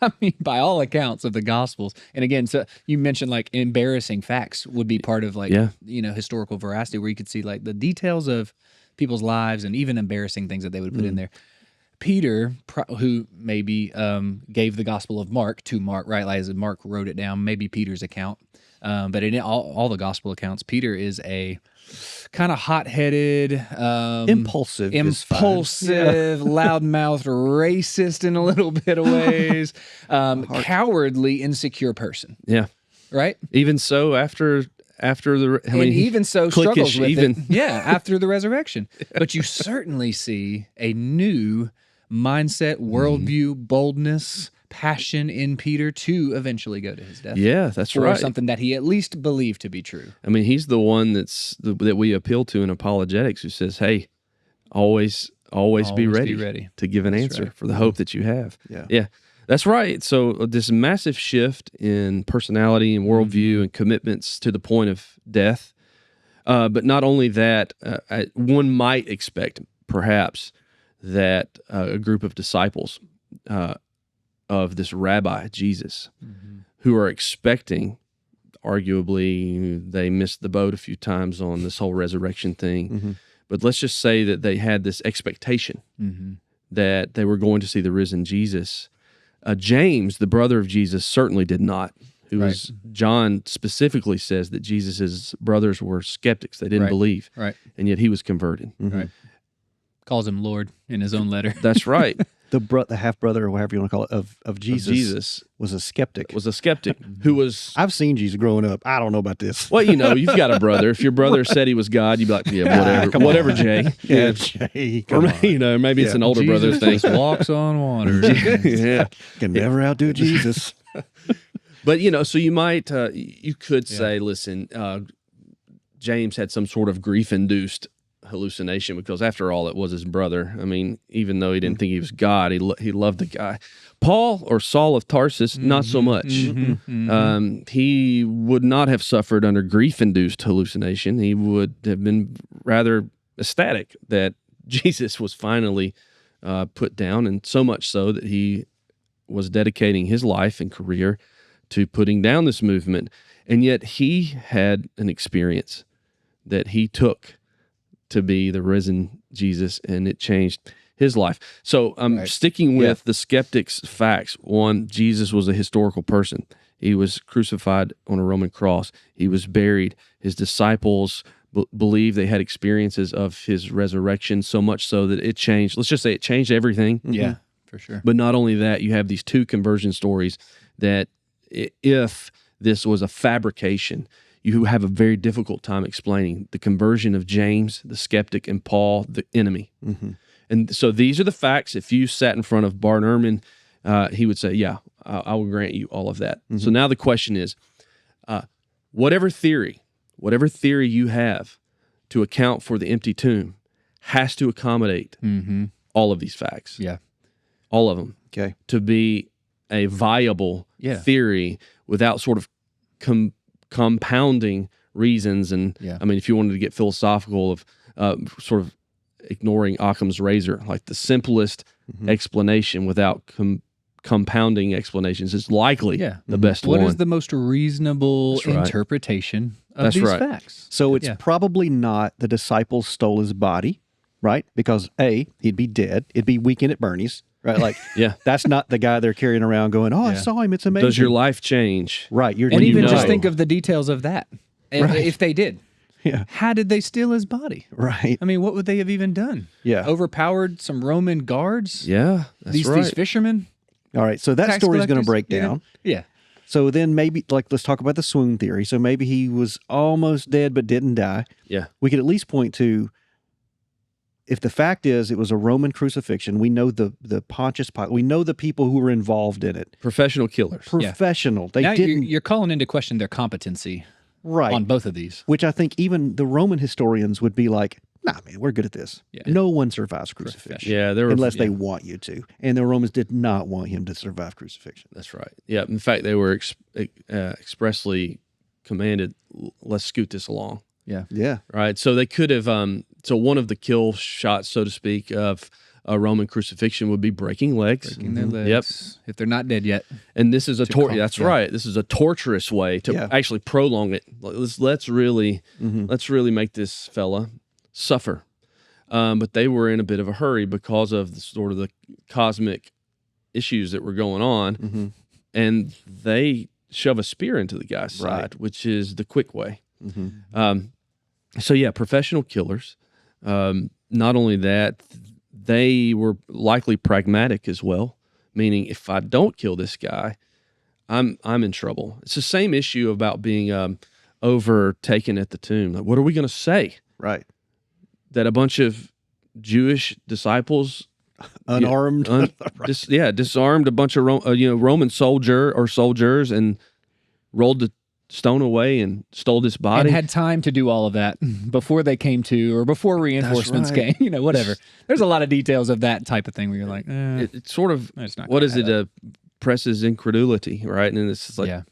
I mean, by all accounts of the Gospels, and again, so you mentioned like embarrassing facts would be part of like, historical veracity, where you could see like the details of people's lives and even embarrassing things that they would put in there. Peter, who maybe gave the Gospel of Mark to Mark, right? Like as Mark wrote it down, maybe Peter's account. But in all the Gospel accounts, Peter is a kind of hot-headed, impulsive, loudmouthed, racist in a little bit of ways, cowardly, insecure person. Yeah. Right? Even so, after even so struggles with even. it. Yeah, after the resurrection. But you certainly see a new mindset, worldview, boldness, passion in Peter to eventually go to his death. Yeah, that's or right. something that he at least believed to be true. I mean, he's the one that we appeal to in apologetics, who says, "Hey, always be ready to give an answer for the hope that you have." Yeah, that's right. So this massive shift in personality and worldview and commitments to the point of death. But not only that, one might expect perhaps that a group of disciples of this rabbi, Jesus, who are expecting, arguably, they missed the boat a few times on this whole resurrection thing, but let's just say that they had this expectation that they were going to see the risen Jesus. James, the brother of Jesus, certainly did not. John specifically says that Jesus' brothers were skeptics. They didn't believe. Right. And yet he was converted. Right. Calls him Lord in his own letter. That's right. The half brother, or whatever you want to call it, of Jesus was a skeptic. Who was... I've seen Jesus growing up. I don't know about this. Well, you've got a brother. If your brother said he was God, you'd be like, yeah, whatever, Jay. Yeah, Jay. Or maybe it's an older brother thing. Jesus walks on water. Yeah. Can never outdo Jesus. But, so you might, you could say, listen, James had some sort of grief-induced hallucination, because after all, it was his brother. I mean, even though he didn't think he was God, he loved the guy. Paul, or Saul of Tarsus, not so much. He would not have suffered under grief-induced hallucination. He would have been rather ecstatic that Jesus was finally put down, and so much so that he was dedicating his life and career to putting down this movement. And yet he had an experience that he took to be the risen Jesus, and it changed his life. So I'm sticking with the skeptics' facts. One, Jesus was a historical person. He was crucified on a Roman cross. He was buried. His disciples believe they had experiences of his resurrection, so much so that it changed. Let's just say it changed everything. Yeah, for sure. But not only that, you have these two conversion stories that if this was a fabrication, you have a very difficult time explaining the conversion of James, the skeptic, and Paul, the enemy. And so these are the facts. If you sat in front of Bart Ehrman, he would say, yeah, I will grant you all of that. So now the question is, whatever theory you have to account for the empty tomb has to accommodate all of these facts. Yeah. All of them. Okay. To be a viable theory without sort of compounding reasons. And I mean, if you wanted to get philosophical of sort of ignoring Occam's razor, like the simplest explanation without compounding explanations. It's likely the best What one. is the most reasonable That's right. interpretation of That's these right. facts? So it's probably not the disciples stole his body, right? Because A, he'd be dead. It'd be Weekend at Bernie's, right? Like, that's not the guy they're carrying around going, I saw him. It's amazing. Does your life change? Right. And even just think of the details of that. If they did. Yeah. How did they steal his body? Right. I mean, what would they have even done? Yeah. Overpowered some Roman guards? Yeah, that's These fishermen? All right. So that Tax story is going to collectors? break down. Yeah. So then maybe, let's talk about the swoon theory. So maybe he was almost dead but didn't die. Yeah. We could at least point to, if the fact is it was a Roman crucifixion, we know the Pontius Pilate, we know the people who were involved in it. Professional killers. Professional. They Now didn't. you're calling into question their competency Right. on both of these. Which I think even the Roman historians would be like, nah, man, we're good at this. Yeah. No one survives crucifixion. Yeah, there were, unless they want you to. And the Romans did not want him to survive crucifixion. That's right. Yeah. In fact, they were expressly commanded, let's scoot this along. Yeah. Yeah. Right. So they could have. So one of the kill shots, so to speak, of a Roman crucifixion would be breaking legs. Breaking their legs. If they're not dead yet. And this is a That's right. This is a torturous way to actually prolong it. Let's really make this fella suffer. But they were in a bit of a hurry because of the cosmic issues that were going on, and they shove a spear into the guy's side, which is the quick way. So yeah, professional killers. Not only that, they were likely pragmatic as well, meaning if I don't kill this guy, I'm in trouble. It's the same issue about being overtaken at the tomb. Like, what are we going to say? Right. That a bunch of Jewish disciples, unarmed, disarmed a bunch of Roman soldiers and rolled the stone away and stole this body and had time to do all of that before they came to, or before reinforcements came, whatever. There's a lot of details of that type of thing where you're like, it's sort of, it's not what is it? Presses incredulity, right? And it's like, Yeah.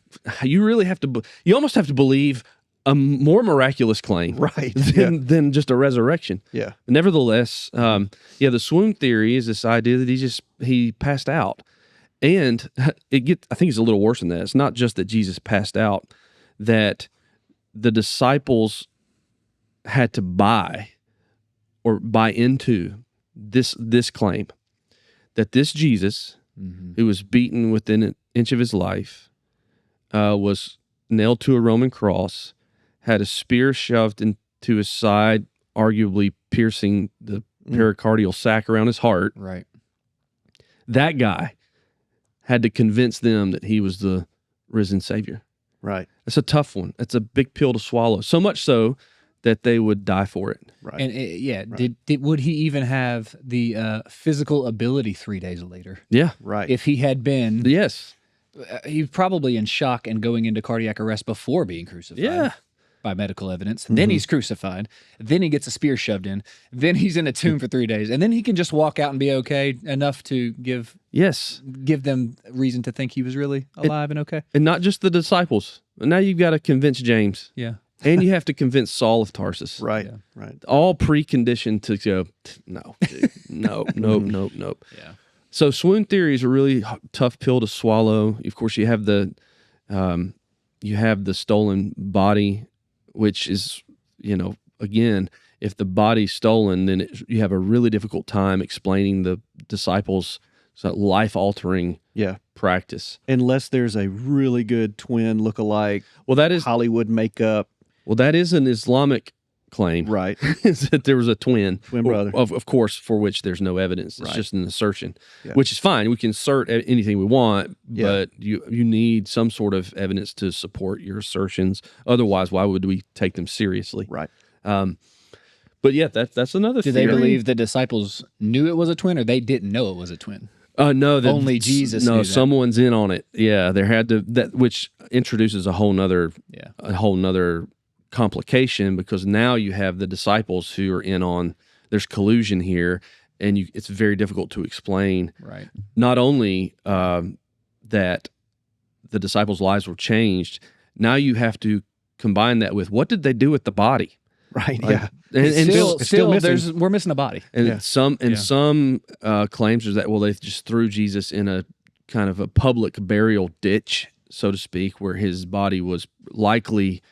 you really have to, you almost have to believe a more miraculous claim, right, than just a resurrection. Yeah. Nevertheless, the swoon theory is this idea that he passed out, and I think it's a little worse than that. It's not just that Jesus passed out, that the disciples had to buy into this claim that this Jesus, who was beaten within an inch of his life, was nailed to a Roman cross, had a spear shoved into his side, arguably piercing the pericardial sac around his heart. Right. That guy had to convince them that he was the risen Savior. Right. It's a tough one. It's a big pill to swallow. So much so that they would die for it. Right. And would he even have the physical ability 3 days later? Yeah. Right. If he had been, Yes. he's probably in shock and going into cardiac arrest before being crucified. Yeah. By medical evidence. Then he's crucified. Then he gets a spear shoved in. Then he's in a tomb for 3 days. And then he can just walk out and be okay enough to give them reason to think he was really alive and okay. And not just the disciples. Now you've got to convince James. Yeah. And you have to convince Saul of Tarsus. Right. Yeah. Right. All preconditioned to go, no, dude, nope. Yeah. So swoon theory is a really tough pill to swallow. Of course, you have the stolen body, which is, again, if the body's stolen, then you have a really difficult time explaining the disciples' life-altering practice. Unless there's a really good twin look-alike, That is Hollywood makeup. Well, that is an Islamic claim, Right. is that there was a twin brother. of course, for which there's no evidence. It's just an assertion, Yeah. which is fine. We can assert anything we want, Yeah. but you need some sort of evidence to support your assertions. Otherwise, why would we take them seriously? Right. But yeah, that's another Do theory. they believe the disciples knew it was a twin, or they didn't know it was a twin? No, Only Jesus knew No, that. someone's in on it. Yeah, there had to which introduces a whole nother complication, because now you have the disciples who are in on. There's collusion here, and it's very difficult to explain. Right. Not only that the disciples' lives were changed, now you have to combine that with what did they do with the body? Right. Like, Yeah. and Still missing. we're missing a body. And some claims is that they just threw Jesus in a kind of a public burial ditch, so to speak, where his body was likely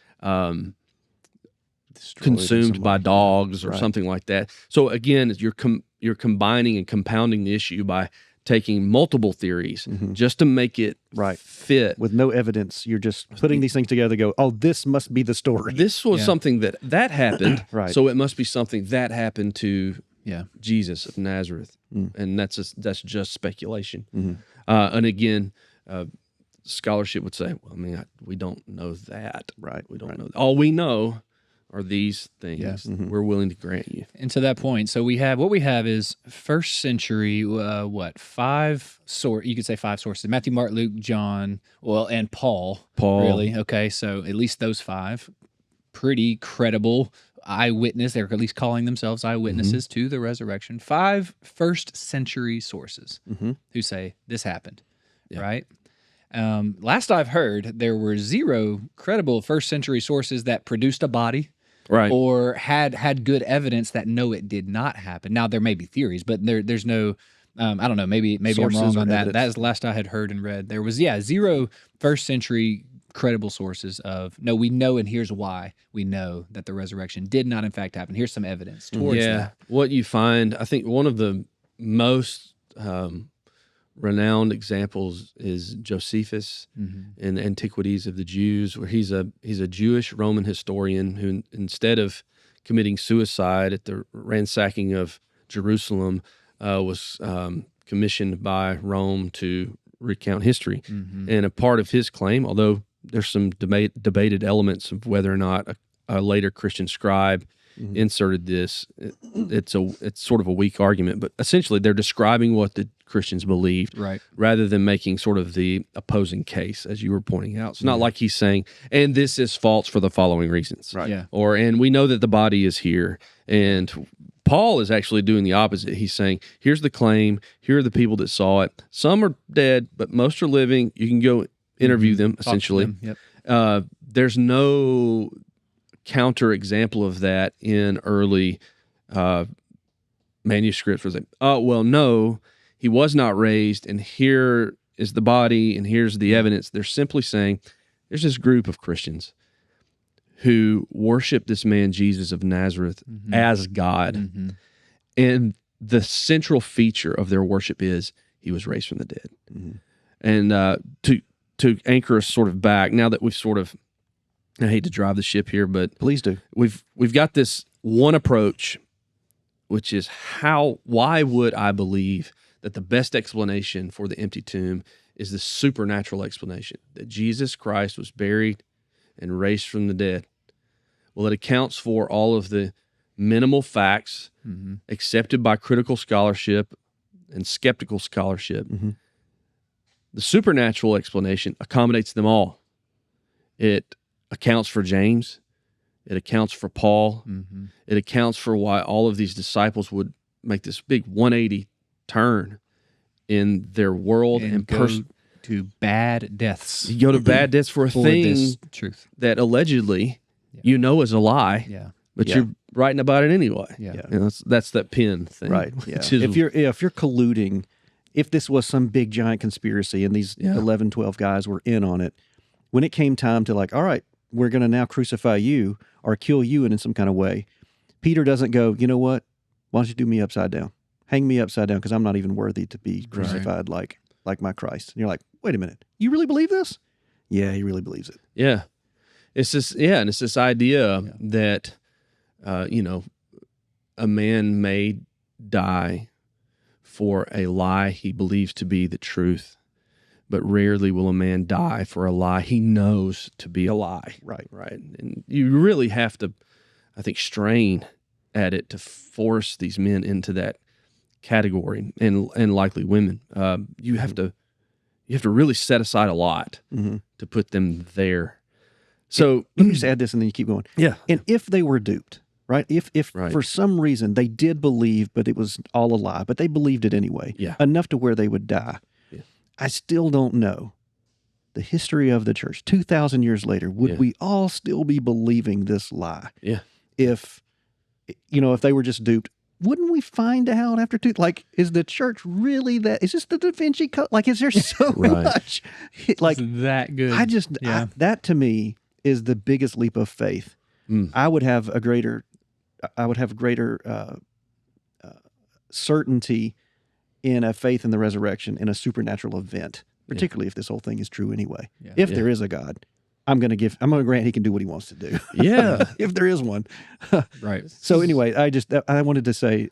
consumed by dogs or something like that. So again, you're combining and compounding the issue by taking multiple theories just to make it fit. With no evidence, you're just putting these things together to go, oh, this must be the story. This was something that happened, Right. So it must be something that happened to Jesus of Nazareth. And that's just speculation. And again, scholarship would say, well, I mean, we don't know that. Right. We don't know. All we know are these things we're willing to grant you. And to that point, so what we have is first century, you could say 5 sources: Matthew, Mark, Luke, John, and Paul. Really? Okay, so at least those 5 pretty credible eyewitness. They're at least calling themselves eyewitnesses to the resurrection. 5 first century sources who say this happened, right? Last I've heard, there were 0 credible first century sources that produced a body. Right. Or had good evidence that no, it did not happen. Now there may be theories, but there's no. I don't know. Maybe I'm wrong on that. That is the last I had heard and read. There was 0 first century credible sources of no. We know, and here's why we know that the resurrection did not in fact happen. Here's some evidence towards that. What you find, I think, one of the most renowned examples is Josephus in Antiquities of the Jews, where he's a Jewish Roman historian who, instead of committing suicide at the ransacking of Jerusalem, was commissioned by Rome to recount history. And a part of his claim, although there's some debated elements of whether or not a later Christian scribe inserted this, it's sort of a weak argument, but essentially they're describing what the Christians believed, rather than making sort of the opposing case, as you were pointing out. It's not like he's saying, and this is false for the following reasons, and we know that the body is here. And Paul is actually doing the opposite. He's saying, here's the claim, here are the people that saw it. Some are dead, but most are living. You can go interview them, essentially. There's no counter example of that in early manuscripts. Was like, oh, well, no, he was not raised, and here is the body, and here's the evidence. They're simply saying there's this group of Christians who worship this man, Jesus of Nazareth, as God. And the central feature of their worship is he was raised from the dead. And to anchor us sort of back, now that we've sort of, I hate to drive the ship here, but please do. We've got this one approach, which is why would I believe that the best explanation for the empty tomb is the supernatural explanation that Jesus Christ was buried and raised from the dead? Well, it accounts for all of the minimal facts accepted by critical scholarship and skeptical scholarship. The supernatural explanation accommodates them all. It accounts for James. It accounts for Paul. It accounts for why all of these disciples would make this big 180 turn in their world and go to bad deaths. You go to bad deaths for a thing this truth that allegedly is a lie. But you're writing about it anyway. That's that pen thing, right? If you're colluding, if this was some big giant conspiracy and these 11, 12 guys were in on it, when it came time to like, all right, we're going to now crucify you or kill you in some kind of way, Peter doesn't go, you know what? Why don't you do me upside down? Hang me upside down because I'm not even worthy to be crucified like my Christ. And you're like, wait a minute, you really believe this? Yeah, he really believes it. Yeah. It's this idea that, a man may die for a lie he believes to be the truth, but rarely will a man die for a lie he knows to be a lie. Right. And you really have to, I think, strain at it to force these men into that category, and likely women. You have to really set aside a lot to put them there. So let me just add this, and then you keep going. Yeah. And if they were duped, right? If for some reason they did believe, but it was all a lie, but they believed it anyway, enough to where they would die. Yeah. I still don't know the history of the church. 2,000 years later, would we all still be believing this lie? Yeah. If they were just duped wouldn't we find out after like, is the church really that? Is this the Da Vinci Code? Like, is there so much? Like, It's that good. That to me is the biggest leap of faith. I would have a greater certainty in a faith in the resurrection, in a supernatural event, particularly if this whole thing is true anyway. Yeah. If there is a God, I'm going to grant he can do what he wants to do. Yeah. If there is one. Right. So anyway, I wanted to say,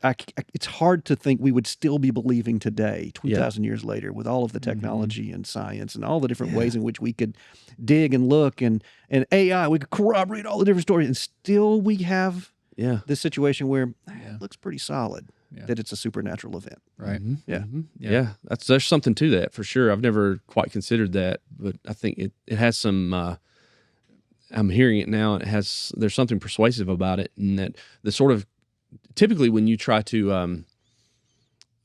it's hard to think we would still be believing today, 2,000 years later, with all of the technology and science and all the different ways in which we could dig and look and AI, we could corroborate all the different stories, and still we have this situation where it looks pretty solid. That it's a supernatural event. Right. Mm-hmm. Yeah. There's something to that for sure. I've never quite considered that, but I think it has some, I'm hearing it now, and there's something persuasive about it, and that the sort of, typically when you try to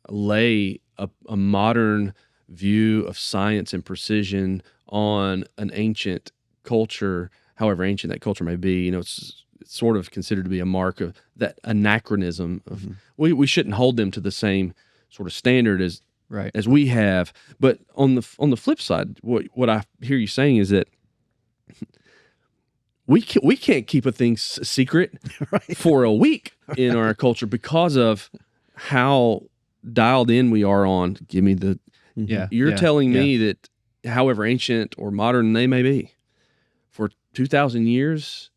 lay a modern view of science and precision on an ancient culture, however ancient that culture may be, it's sort of considered to be a mark of that anachronism of we shouldn't hold them to the same sort of standard as we have. But on the flip side, what I hear you saying is that we can't keep a thing secret for a week in our culture because of how dialed in we are on. Give me the You're telling me that however ancient or modern they may be, for 2,000 years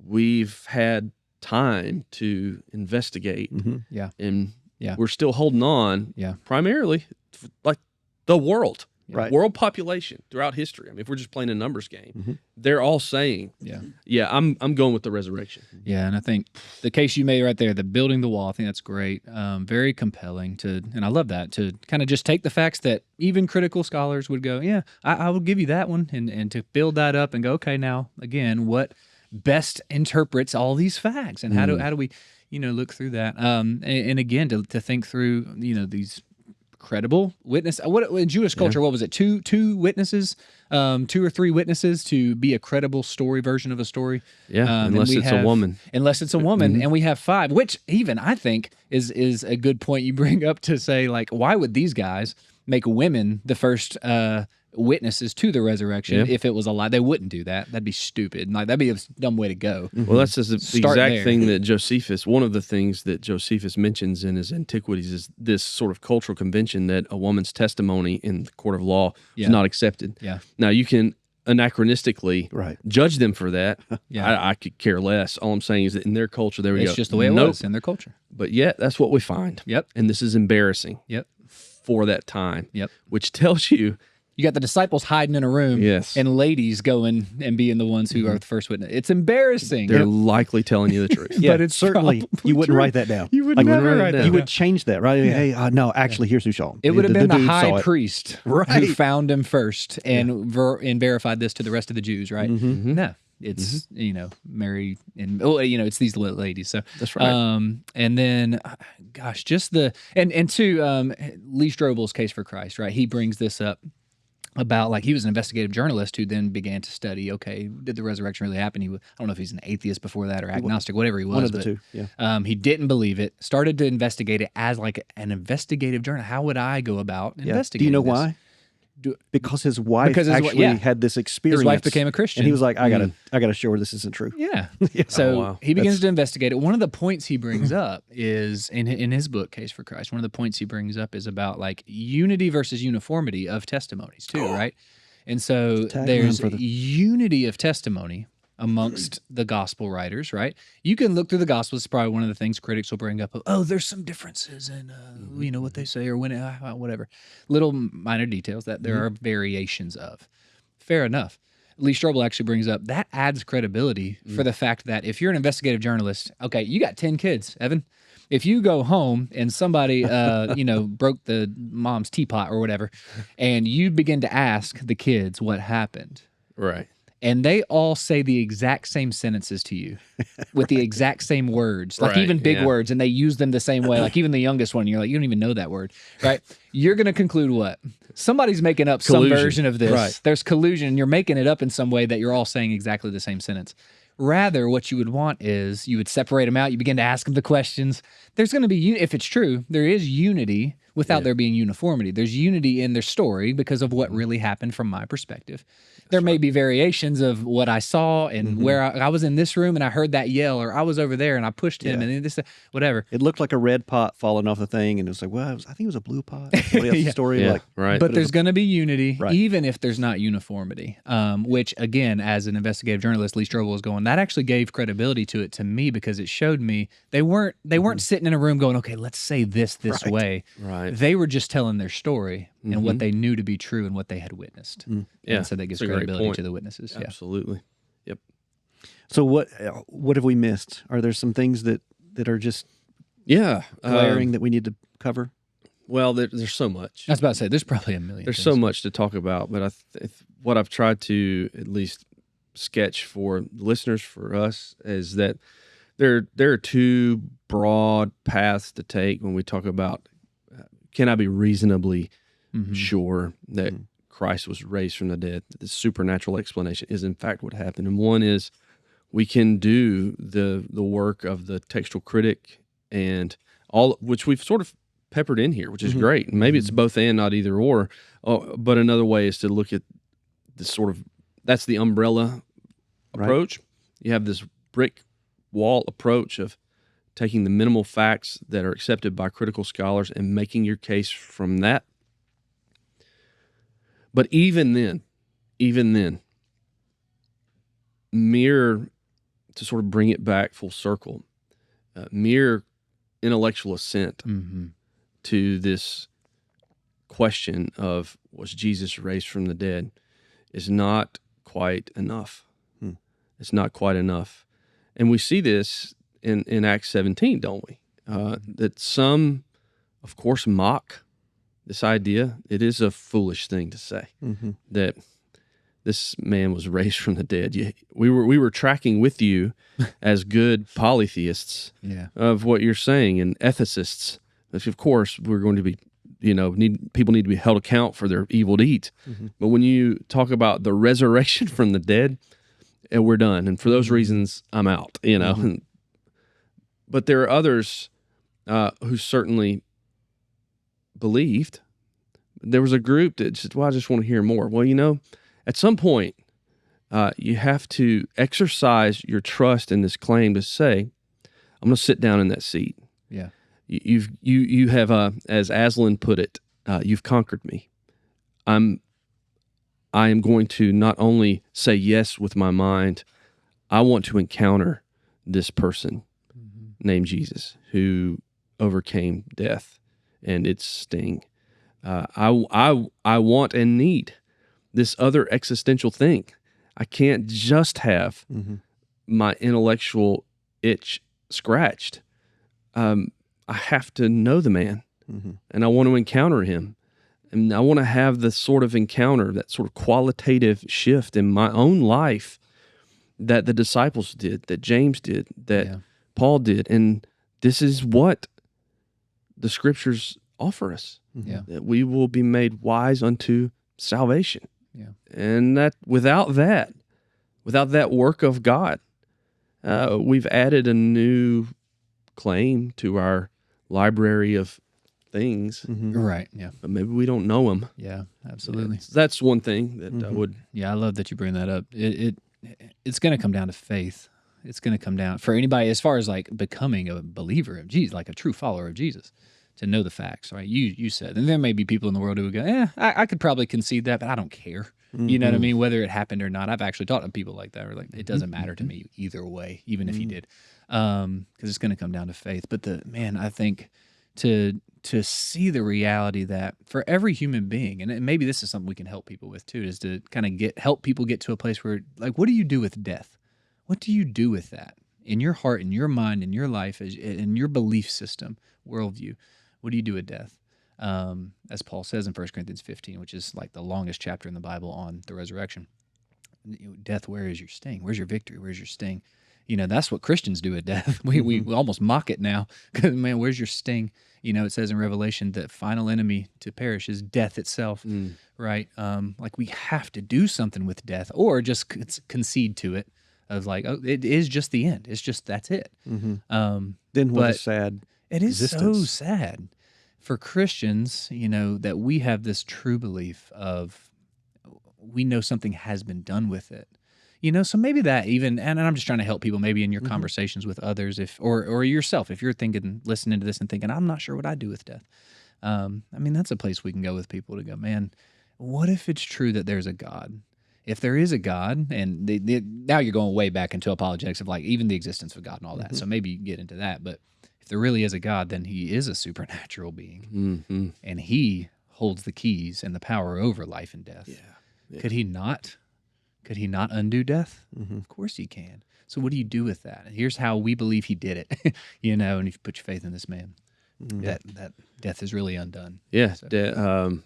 we've had time to investigate, and we're still holding on, primarily like the world population throughout history. I mean, if we're just playing a numbers game, they're all saying, I'm going with the resurrection. Yeah, and I think the case you made right there, the building the wall, I think that's great, very compelling and I love that, to kind of just take the facts that even critical scholars would go, I will give you that one, and to build that up and go, okay, now again, what best interprets all these facts, and how do we look through that, and again to think through these credible witness. What in Jewish culture, what was it, two witnesses, 2 or 3 witnesses to be a credible story version of a story, unless it's a woman, and we have 5, which even I think is a good point you bring up, to say, like, why would these guys make women the first witnesses to the resurrection? If it was a lie, they wouldn't do that. That'd be stupid. Like, that'd be a dumb way to go. Well, that's the exact thing that Josephus, one of the things that Josephus mentions in his Antiquities, is this sort of cultural convention that a woman's testimony in the court of law is not accepted. Now, you can anachronistically judge them for that. I could care less. All I'm saying is that in their culture, there we go. It's just the way it was in their culture. But yet, that's what we find. And this is embarrassing for that time. Which tells you, you got the disciples hiding in a room, and ladies going and being the ones who are the first witness. It's embarrassing. They're likely telling you the truth. But it's certainly, you wouldn't write that down. You would never write that down. You would change that, right? Hey, no, actually, here's who saw him. It would have been the high priest who found him first and verified this to the rest of the Jews, right? No. It's Mary and it's these ladies. So that's right. And then, gosh, just to Lee Strobel's Case for Christ, right? He brings this up about, like, he was an investigative journalist who then began to study, okay, did the resurrection really happen? I don't know if he's an atheist before that or agnostic, whatever he was. One of the two, he didn't believe it, started to investigate it as like an investigative journal. How would I go about investigating? Do you know why? Because his wife had this experience. His wife became a Christian, and he was like, "I gotta show her this isn't true." So he begins to investigate it. One of the points he brings up is in his book, Case for Christ. One of the points he brings up is about, like, unity versus uniformity of testimonies too, right? And so there's unity of testimony amongst the gospel writers, right? You can look through the gospels. It's probably one of the things critics will bring up. Oh, there's some differences in, what they say, or when, whatever. Little minor details that there are variations of. Fair enough. Lee Strobel actually brings up that adds credibility for the fact that if you're an investigative journalist, okay, you got 10 kids, Evan. If you go home and somebody, broke the mom's teapot or whatever, and you begin to ask the kids what happened. Right. And they all say the exact same sentences to you with the exact same words, like even big words, and they use them the same way. Like even the youngest one, you're like, you don't even know that word, right? You're going to conclude what? Somebody's making up some version of this. Right. There's collusion. You're making it up in some way that you're all saying exactly the same sentence. Rather, what you would want is you would separate them out. You begin to ask them the questions. There's going to be, if it's true, there is unity without there being uniformity. There's unity in their story because of what really happened from my perspective. There may be variations of what I saw and where I was in this room and I heard that yell, or I was over there and I pushed him and this, whatever. It looked like a red pot falling off the thing, and it was like, well, I think it was a blue pot. Somebody else's story, like right. But there's going to be unity, even if there's not uniformity. Which, again, as an investigative journalist, Lee Strobel was going. That actually gave credibility to it to me because it showed me they weren't sitting in a room going, okay, let's say this way. Right. They were just telling their story and what they knew to be true and what they had witnessed. Yeah, and so that gives credibility to the witnesses. Absolutely. Yep. So what have we missed? Are there some things that are just glaring that we need to cover? Well, there's so much. I was about to say, there's probably a million. There's so much to talk about, but what I've tried to at least sketch for listeners, for us, is that there are two broad paths to take when we talk about can I be reasonably sure that Christ was raised from the dead, that the supernatural explanation is in fact what happened. And one is we can do the work of the textual critic and all, which we've sort of peppered in here, which is great. Maybe it's both and, not either or. But another way is to look at this sort of, that's the umbrella approach. You have this brick wall approach of taking the minimal facts that are accepted by critical scholars and making your case from that. But even then, mere, to sort of bring it back full circle, mere intellectual assent to this question of was Jesus raised from the dead is not quite enough. It's not quite enough. And we see this in Acts 17, don't we? That some, of course, mock this idea. It is a foolish thing to say that this man was raised from the dead. We were tracking with you as good polytheists of what you're saying, and ethicists. Of course, we're going to be, people need to be held account for their evil deeds. But when you talk about the resurrection from the dead, and we're done. And for those reasons, I'm out, But there are others who certainly believed. There was a group that said, well, I just want to hear more. Well, at some point, you have to exercise your trust in this claim to say, I'm going to sit down in that seat. Yeah. You have, as Aslan put it, you've conquered me. I am going to not only say yes with my mind, I want to encounter this person named Jesus who overcame death and its sting. I want and need this other existential thing. I can't just have my intellectual itch scratched. I have to know the man, and I want to encounter him. And I want to have the sort of encounter, that sort of qualitative shift in my own life that the disciples did, that James did, that Paul did. And this is what the scriptures offer us, that we will be made wise unto salvation. Yeah. And that without that work of God, we've added a new claim to our library of things. Right, yeah. But maybe we don't know them. Yeah, absolutely. That's one thing that I would... Yeah, I love that you bring that up. It's going to come down to faith. It's going to come down, for anybody, as far as like becoming a believer of Jesus, like a true follower of Jesus, to know the facts, right? You said, and there may be people in the world who would go, I could probably concede that, but I don't care. You know what I mean? Whether it happened or not. I've actually talked to people like that, or like, it doesn't matter to me either way, even if he did. Because it's going to come down to faith. But I think to see the reality that for every human being, and maybe this is something we can help people with too, is to kind of help people get to a place where, like, what do you do with death? What do you do with that in your heart, in your mind, in your life, in your belief system, worldview? What do you do with death? As Paul says in 1 Corinthians 15, which is like the longest chapter in the Bible on the resurrection. Death, where is your sting? Where's your victory? Where's your sting? That's what Christians do at death. We almost mock it now because, man, where's your sting? It says in Revelation that final enemy to perish is death itself, right? Like we have to do something with death or just concede to it. of like, oh, it is just the end. It's just, that's it. Then what a but sad it is existence. so sad for Christians, that we have this true belief of we know something has been done with it. So maybe that even, and I'm just trying to help people maybe in your conversations with others, or yourself, if you're listening to this and thinking, I'm not sure what I'd do with death. That's a place we can go with people to go, man, what if it's true that there's a God? If there is a God, and now you're going way back into apologetics of like even the existence of God and all that. So maybe you get into that, but if there really is a God, then he is a supernatural being, and he holds the keys and the power over life and death. Yeah. Could he not? Could he not undo death? Of course he can. So what do you do with that? And here's how we believe he did it, and if you put your faith in this man, that death is really undone. Yeah. So.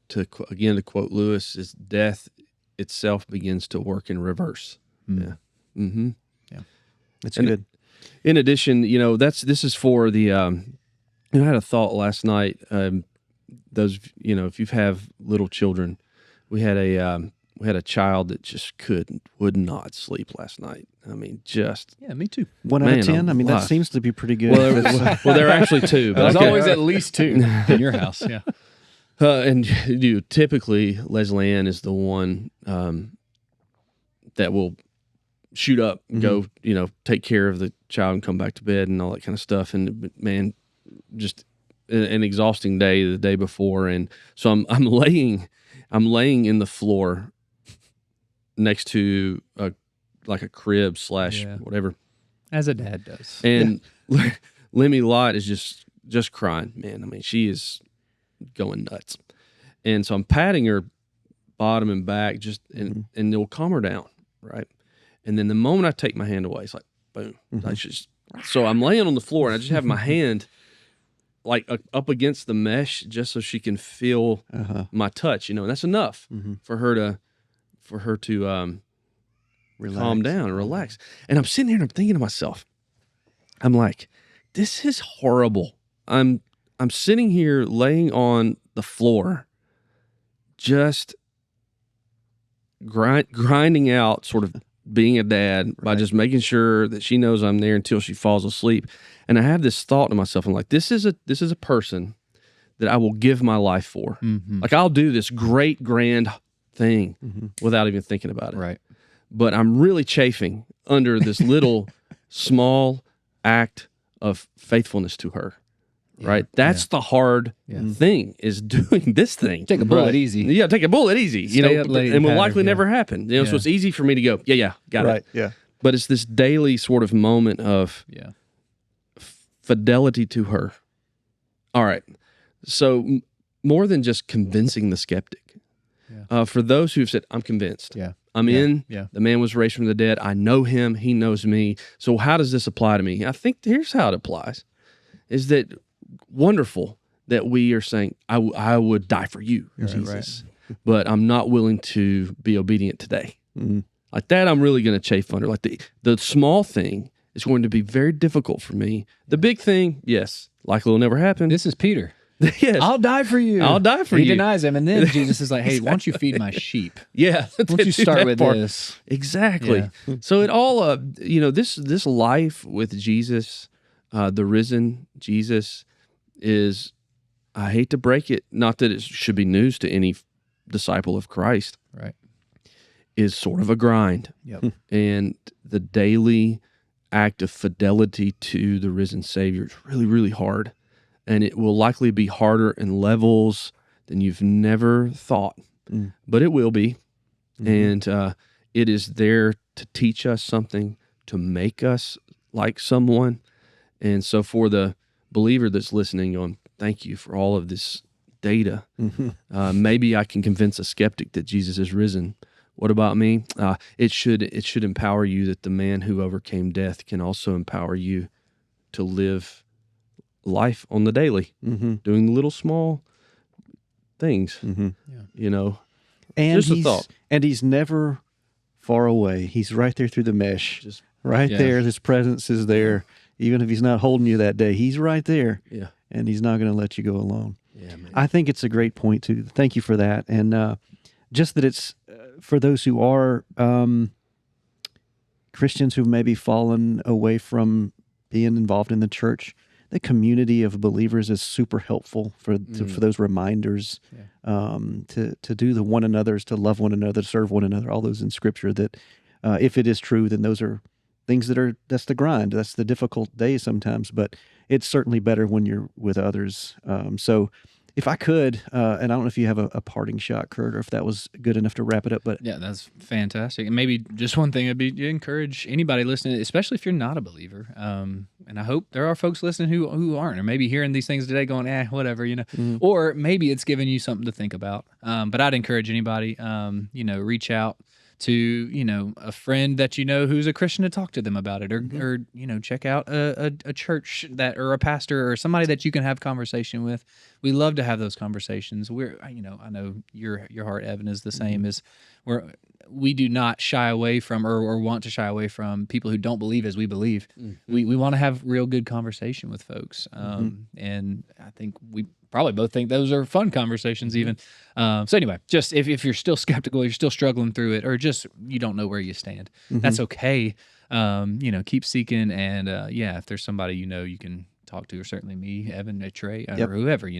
To quote Lewis, is death itself begins to work in reverse. Yeah. Mm-hmm. Yeah. That's good. In addition, this is for the, I had a thought last night. Those, if you have little children, we had a child that just would not sleep last night. Yeah, me too. 1 out of 10. That seems to be pretty good. Well, there are actually 2. But There's always at least 2 in your house. Yeah. And typically Leslie Ann is the one that will shoot up, go, take care of the child and come back to bed and all that kind of stuff. And man, just an exhausting day the day before. And so I'm laying in the floor next to a crib / whatever, as a dad does. And Lemmy Lott is just crying, man. She is going nuts. And so I'm patting her bottom and back and it'll calm her down, right? And then the moment I take my hand away, it's like boom. So I'm laying on the floor and I just have my hand like up against the mesh just so she can feel my touch, and that's enough for her to calm down and relax. And I'm sitting here and I'm thinking to myself, I'm like, this is horrible. I'm sitting here laying on the floor, just grinding out sort of being a dad by just making sure that she knows I'm there until she falls asleep. And I have this thought to myself, I'm like, this is a person that I will give my life for. Like I'll do this great, grand thing without even thinking about it. Right. But I'm really chafing under this little small act of faithfulness to her. Right? That's the hard thing, is doing this thing. Take a bullet easy. Yeah, take a bullet easy. Stay up late and will likely never happen. So it's easy for me to go, got it. Yeah. But it's this daily sort of moment of fidelity to her. All right. So more than just convincing the skeptic, for those who've said, I'm convinced. I'm in. The man was raised from the dead. I know him. He knows me. So how does this apply to me? I think here's how it applies, is that wonderful that we are saying, I would die for you, Jesus, but I'm not willing to be obedient today. Like that, I'm really going to chafe under. Like the small thing is going to be very difficult for me. The big thing, yes, likely will never happen. This is Peter. Yes. I'll die for you. I'll die for you. He denies him, and then Jesus is like, hey, why don't you feed my sheep? Yeah. Why don't you start with this? Exactly. Yeah. So it all, this life with Jesus, the risen Jesus, is, I hate to break it, not that it should be news to any disciple of Christ, right, is sort of a grind. Yep. And the daily act of fidelity to the risen Savior is really, really hard. And it will likely be harder in levels than you've never thought, but it will be. And it is there to teach us something, to make us like someone. And so for the believer that's listening, going, thank you for all of this data. Maybe I can convince a skeptic that Jesus is risen. What about me? It should empower you that the man who overcame death can also empower you to live life on the daily, doing the little small things, and just a thought. And he's never far away. He's right there through the mesh, there. His presence is there. Even if he's not holding you that day, he's right there. Yeah. And he's not going to let you go alone. Yeah, man. I think it's a great point too. Thank you for that. And just that it's for those who are Christians who've maybe fallen away from being involved in the church, the community of believers is super helpful for those reminders, to do the one another's, to love one another, to serve one another, all those in Scripture that, if it is true, then those are things that's the grind. That's the difficult days sometimes, but it's certainly better when you're with others. So if I could, and I don't know if you have a parting shot, Kurt, or if that was good enough to wrap it up, but yeah, that's fantastic. And maybe just one thing would be to encourage anybody listening, especially if you're not a believer. And I hope there are folks listening who aren't, or maybe hearing these things today going, whatever, or maybe it's giving you something to think about. But I'd encourage anybody, reach out to, a friend that who's a Christian, to talk to them about it, or check out a church or a pastor or somebody that you can have conversation with. We love to have those conversations. I know your heart, Evan, is the same as we do not shy away from or want to shy away from people who don't believe as we believe. We want to have real good conversation with folks. And I think we probably both think those are fun conversations even. So anyway, just if you're still skeptical, you're still struggling through it, or just you don't know where you stand, that's okay. Keep seeking. And if there's somebody you can talk to, or certainly me, Evan, Trey, or whoever,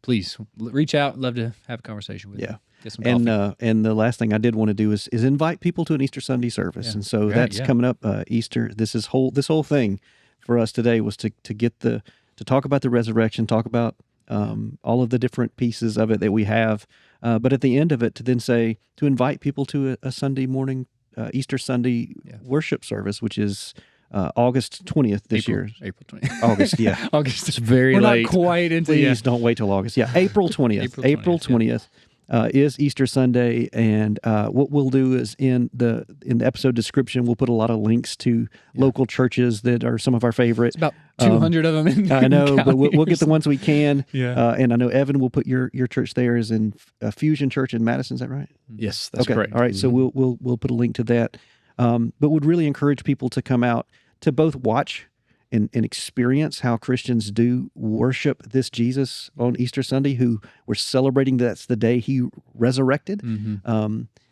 please reach out. Love to have a conversation with you. Get some coffee. And the last thing I did want to do is invite people to an Easter Sunday service. And so that's coming up, Easter. This whole thing for us today was to talk about the resurrection, talk about all of the different pieces of it that we have. But at the end of it, to invite people to a Sunday morning, Easter Sunday worship service, which is August 20th this year. April 20th. August, yeah. August. It's very We're late. not quite into Please don't wait till August. Yeah, April 20th. April 20th. Is Easter Sunday, and what we'll do is in the episode description, we'll put a lot of links to local churches that are some of our favorite. It's about 200 of them in I know, but we'll get the ones we can. Yeah. And I know Evan will put your church there is in Fusion Church in Madison. Is that right? Yes, that's okay. correct. All right, so we'll put a link to that. But would really encourage people to come out to both watch and experience how Christians do worship this Jesus on Easter Sunday, who we're celebrating. That's the day he resurrected,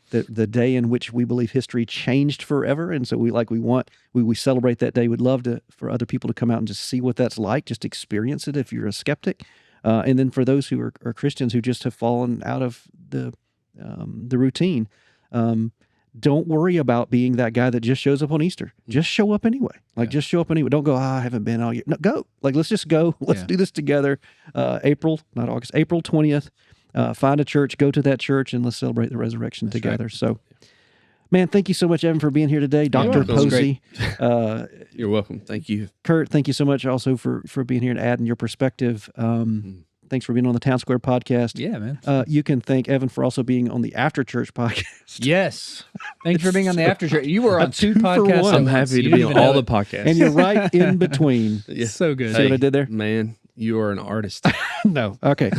the day in which we believe history changed forever. And so we celebrate that day. We'd love for other people to come out and just see what that's like, just experience it if you're a skeptic. And then for those who are Christians who just have fallen out of the routine, don't worry about being that guy that just shows up on Easter. Just show up anyway. Just show up anyway. Don't go, I haven't been all year. No, go. Let's just go. Let's do this together. April 20th. Find a church, go to that church, and let's celebrate the resurrection together. Right. So, man, thank you so much, Evan, for being here today. Dr. Posey. You're welcome. Thank you. Kurt, thank you so much also for being here and adding your perspective. Thanks for being on the Town Square podcast. Yeah, man. You can thank Evan for also being on the After Church podcast. Yes. Thanks for being on the After Church. You were on 2 podcasts. I'm happy to be on all the podcasts. And you're right in between. Yes. So good. See what I did there? Man, you are an artist. No. Okay.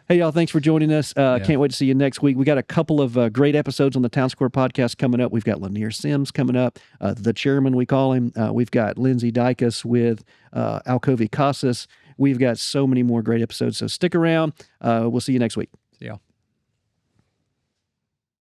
Hey, y'all, thanks for joining us. Can't wait to see you next week. We got a couple of great episodes on the Town Square podcast coming up. We've got Lanier Sims coming up, the chairman, we call him. We've got Lindsay Dykus with Alcovi Casas. We've got so many more great episodes, so stick around. We'll see you next week.